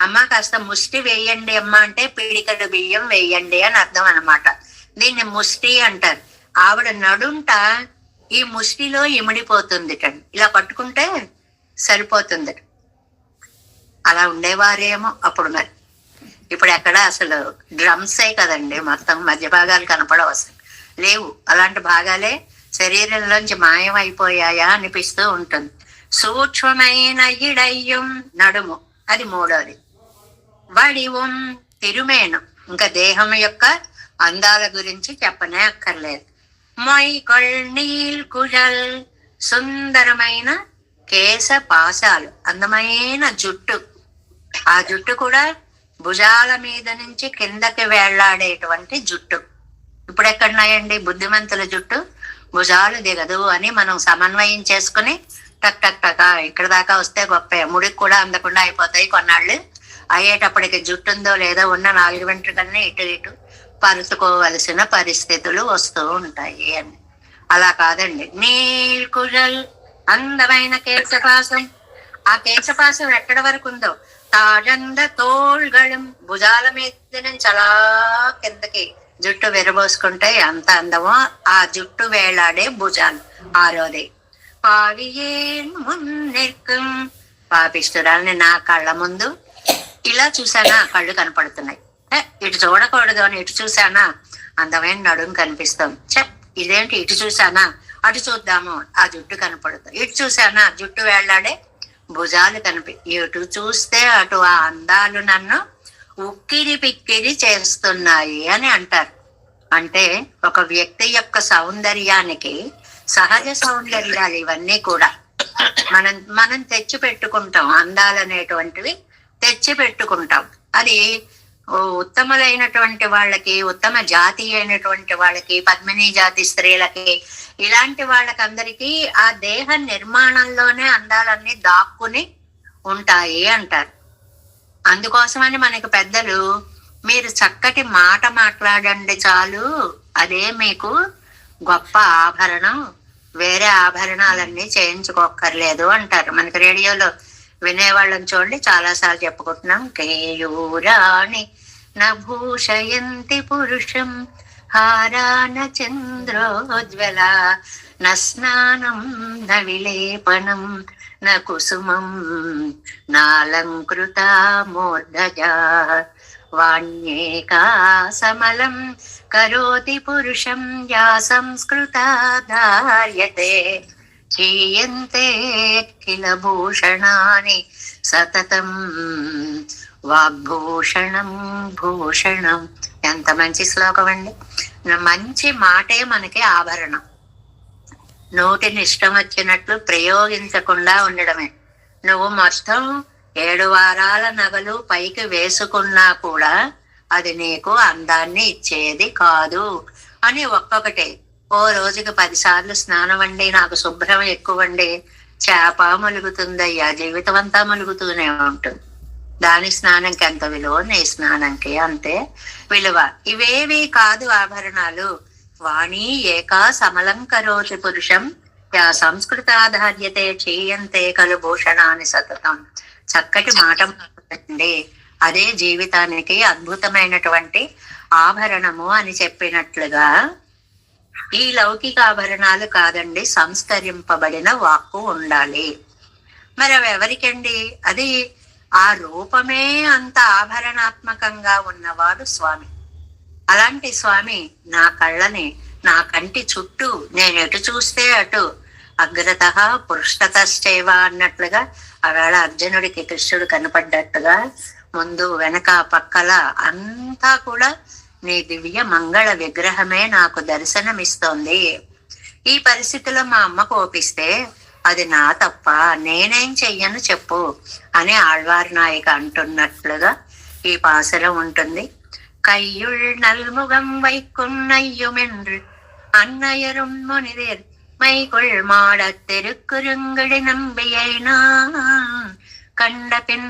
అమ్మ కాస్త ముష్టి వేయండి అమ్మ అంటే పిడికడు బియ్యం వేయండి అని అర్థం అనమాట. దీన్ని ముష్టి అంటారు. ఆవిడ నడుంట ఈ ముష్టిలో ఇమిడిపోతుంది. ఇలా పట్టుకుంటే సరిపోతుంది. అలా ఉండేవారేమో అప్పుడు. మరి ఇప్పుడు ఎక్కడ అసలు డ్రమ్సే కదండి, మొత్తం మధ్య భాగాలు కనపడవు, అసలు లేవు. అలాంటి భాగాలే శరీరంలోంచి మాయం అయిపోయాయా అనిపిస్తూ ఉంటుంది. సూక్ష్మమైన ఇడయ్యం నడుము, అది 3వది. వడివం తిరుమేనం, ఇంకా దేహం యొక్క అందాల గురించి చెప్పనే అక్కర్లేదు. మొయ్కొల్ నీల్ కుజల్, సుందరమైన కేశ పాశాలు, అందమైన జుట్టు. ఆ జుట్టు కూడా భుజాల మీద నుంచి కిందకి వేళ్లాడేటువంటి జుట్టు. ఇప్పుడు ఎక్కడున్నాయండి బుద్ధిమంతుల జుట్టు? భుజాలు దిగదు అని మనం సమన్వయం చేసుకుని టక్ టక్ టక్ ఇక్కడ దాకా వస్తే గొప్ప. ముడికి కూడా అందకుండా అయిపోతాయి కొన్నాళ్ళు. అయ్యేటప్పటికి జుట్టు ఉందో లేదో ఉన్న 4 వెంట్రుకల్ని ఇటు ఇటు పరుచుకోవలసిన పరిస్థితులు వస్తూ ఉంటాయి అని. అలా కాదండి, నీల్ కుజల్, అందమైన కేశపాసం. ఆ కేశపాసం ఎక్కడి వరకు ఉందో, తాజంద తోళ్గళం, భుజాల మీద నుంచి అలా కిందకి జుట్టు విరబోసుకుంటే ఎంత అందమో ఆ జుట్టు వేలాడే భుజాలు. 6వది. పావియేన్ మున్నెక్కం, పాపిష్టురాల్ని నా కళ్ళ ముందు ఇలా చూసానా కళ్ళు కనపడుతున్నాయి, ఇటు చూడకూడదు అని ఇటు చూసానా అందమైన నడుము కనిపిస్తాం. ఇదేంటి ఇటు చూసానా అటు చూద్దాము ఆ జుట్టు కనపడుతుంది, ఇటు చూసానా జుట్టు వేళ్లాడే భుజాలు ఇటు చూస్తే అటు ఆ అందాలు నన్ను ఉక్కిరి పిక్కిరి చేస్తున్నాయి అని అంటారు. అంటే ఒక వ్యక్తి యొక్క సౌందర్యానికి సహజ సౌందర్యాలు ఇవన్నీ కూడా మనం తెచ్చి పెట్టుకుంటాం. అందాలనేటువంటివి తెచ్చి పెట్టుకుంటాం. అది ఉత్తములైనటువంటి వాళ్ళకి, ఉత్తమ జాతి అయినటువంటి వాళ్ళకి, పద్మిని జాతి స్త్రీలకి, ఇలాంటి వాళ్ళకందరికీ ఆ దేహ నిర్మాణంలోనే అందాలన్నీ దాక్కుని ఉంటాయి అంటారు. అందుకోసమని మనకి పెద్దలు, మీరు చక్కటి మాట మాట్లాడండి చాలు, అదే మీకు గొప్ప ఆభరణం, వేరే ఆభరణాలన్నీ చేయించుకోక్కర్లేదు అంటారు. మనకి రేడియోలో వినేవాళ్ళని చూడండి, చాలాసార్లు చెప్పుకుంటున్నాం. కేయూరాణి నభూషయంతి పురుషం హారాన చంద్రోజ్వల న స్నానం న విలేపనం న కుసుమం నాలంకృత మూర్ధజా వాణ్యేకా సమలం కరోతి పురుషం యా సంస్కృతా ధార్యతే చీయంతే కిల భూషణాని సతతం వాగ్భూషణం భూషణం. ఎంత మంచి శ్లోకం అండి. మంచి మాటే మనకి ఆభరణం. నోటిని ఇష్టం వచ్చినట్లు ప్రయోగించకుండా ఉండడమే. నువ్వు మొత్తం 7 వారాల నగలు పైకి వేసుకున్నా కూడా అది నీకు అందాన్ని ఇచ్చేది కాదు అని ఒక్కొక్కటే. ఓ రోజుకి 10 సార్లు స్నానం అండి, నాకు శుభ్రం ఎక్కువండి, చేప ములుగుతుందయ్యా, జీవితం అంతా ములుగుతూనే ఉంటుంది. దాని స్నానంకి ఎంత విలువ, నీ స్నానంకి అంతే విలువ. ఇవేవి కాదు ఆభరణాలు. వాణి ఏకా సమలంకరోతి పురుషం యా సంస్కృతాధార్యతే చీయంతే కలు భూషణాన్ని సతతం. చక్కటి మాట మాట్లాడండి, అదే జీవితానికి అద్భుతమైనటువంటి ఆభరణము అని చెప్పినట్లుగా ఈ లౌకిక ఆభరణాలు కాదండి, సంస్కరింపబడిన వాక్కు ఉండాలి. మరి అవి ఎవరికండి? అది ఆ రూపమే అంత ఆభరణాత్మకంగా ఉన్నవాడు స్వామి. అలాంటి స్వామి నా కళ్ళని, నా కంటి చుట్టూ నేను ఎటు చూస్తే అటు అగ్రత పృష్ఠతశ్చైవ అన్నట్లుగా ఆవేళ అర్జునుడికి కృష్ణుడు కనపడ్డట్టుగా ముందు వెనక పక్కల అంతా కూడా నీ దివ్య మంగళ విగ్రహమే నాకు దర్శనమిస్తోంది. ఈ పరిస్థితిలో మా అమ్మ కోపిస్తే అది నా తప్ప, నేనేం చెయ్యను చెప్పు అని ఆళ్వార్ నాయక అంటున్నట్లుగా ఈ పాసరం ఉంటుంది. కయ్యుళ్ నల్ముగం వైకున్నయ్యుమెன்று అన్నయரும் మునిదేర్ மைகுள் மாடத் திருக்குறுங்கடி நம்பியைனா கண்டபின்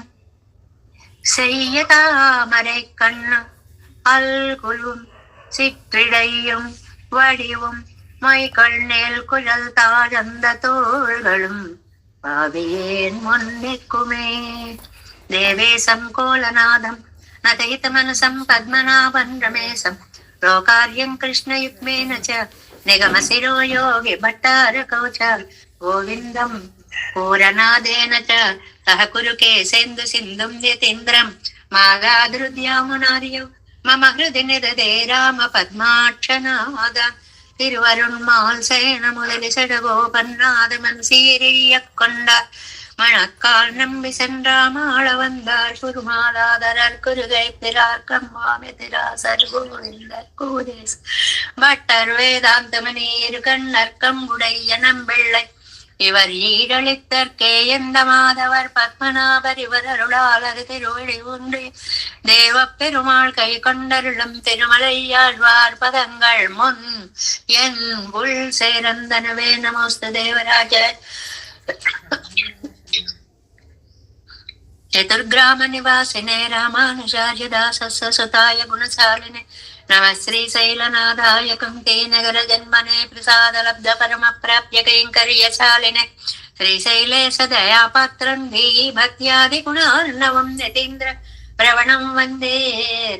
செய்ய தாமரை கண்ணு அல்குலும் சிற்றிடையும் வடிவும் மைகள் நேல் குழல் தாழந்த தோள்களும் பாவியேன் முன்னிக்குமே. தேவேசம் கோலநாதம் நதைத மனசம் பத்மநாபன் ரமேசம் లోకార్యం కృష్ణయుగ్మేన చ నిగమశిరో యోగి భట్టారకౌ చ గోవిందం పూరనాదేన చ సహ కురు కేసేందు సింధుం యతీంద్రం మాగాధృద్యామునార్యౌ మమ హృది నిదదే రామ పద్మాక్షనాద తిరువరుణ్మాల్ సేన ముదలిసడ గోపన్నాదమన్ సీరియక్కొండ மணக்கால் நம்பி சென்றாமாள வந்தாள் குருமாலாதரர் குருகை பிறார் கம்மாமெதிராசர் கோவிந்தர் கூதேஸ் பட்டர் வேதாந்தமணி இரு கண்ணர்க்கம் உடைய நம்பிள்ளை இவர் ஈரளித்தற்கே எந்த மாதவர் பத்மநாபர் இவர் அருளாளர் திருவடி உண்டு தேவ பெருமாள் கை கொண்டருளும் திருமலையாழ்வார் பதங்கள் முன் என் உள் சேரந்தனவே. நமோஸ்து தேவராஜ. చతుర్గ్రామ నివాసినే రామానుజార్య దాసస్య సుతాయ గుణశాలినే నమ శ్రీశైలనాథాయ కుంతే నగర జన్మనే ప్రసాద లబ్ధ పరమ ప్రాప్య కైంకర్యశాలినే శ్రీశైలే సదయాపాత్రం దేహి భక్త్యాది గుణార్ణవం యతీంద్ర ప్రవణం వందే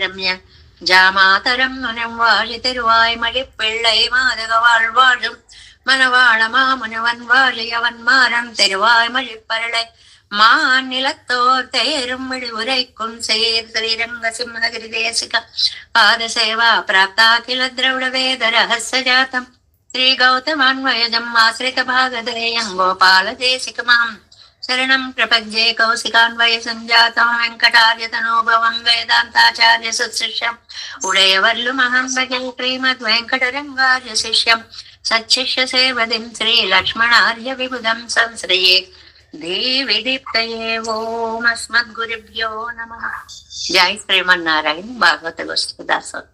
రమ్య ஜாமாதரம் மனம் வாழி திருவாய் மழிப்பிள்ளை மாதக வாழ்வாழும் மனவாழ மாமுனவன் வாழி அவன் மாறம் திருவாய் மழிப்பரளை மாநிலத்தோர் தேரும் விழி உரைக்கும் சேர் ஸ்ரீரங்க சிம்மகிரி தேசிக பாத சேவா பிராப்தா கில திரவிட வேத ரகசிய ஜாத்தம் ஸ்ரீ கௌதமான்வயஜம் ஆசிரித பாகதேயம் கோபால தேசிகமாம் శరణం ప్రపంచే కౌశికాన్వయ సంజాతం వెంకటార్య తనోభవం వేదాంతాచార్య సుశిష్యం ఉడయవర్లు మహంభగే శ్రీమద్ వెంకటరంగార్య శిష్యం సచ్చిష్య సేవదిం శ్రీ లక్ష్మణార్య విబుధం సంశ్రయే దేవి దీప్తయే. ఓం అస్మద్గురుభ్యో నమః. జై శ్రీమన్నారాయణ. భాగవత గోష్ఠి దాసోహం.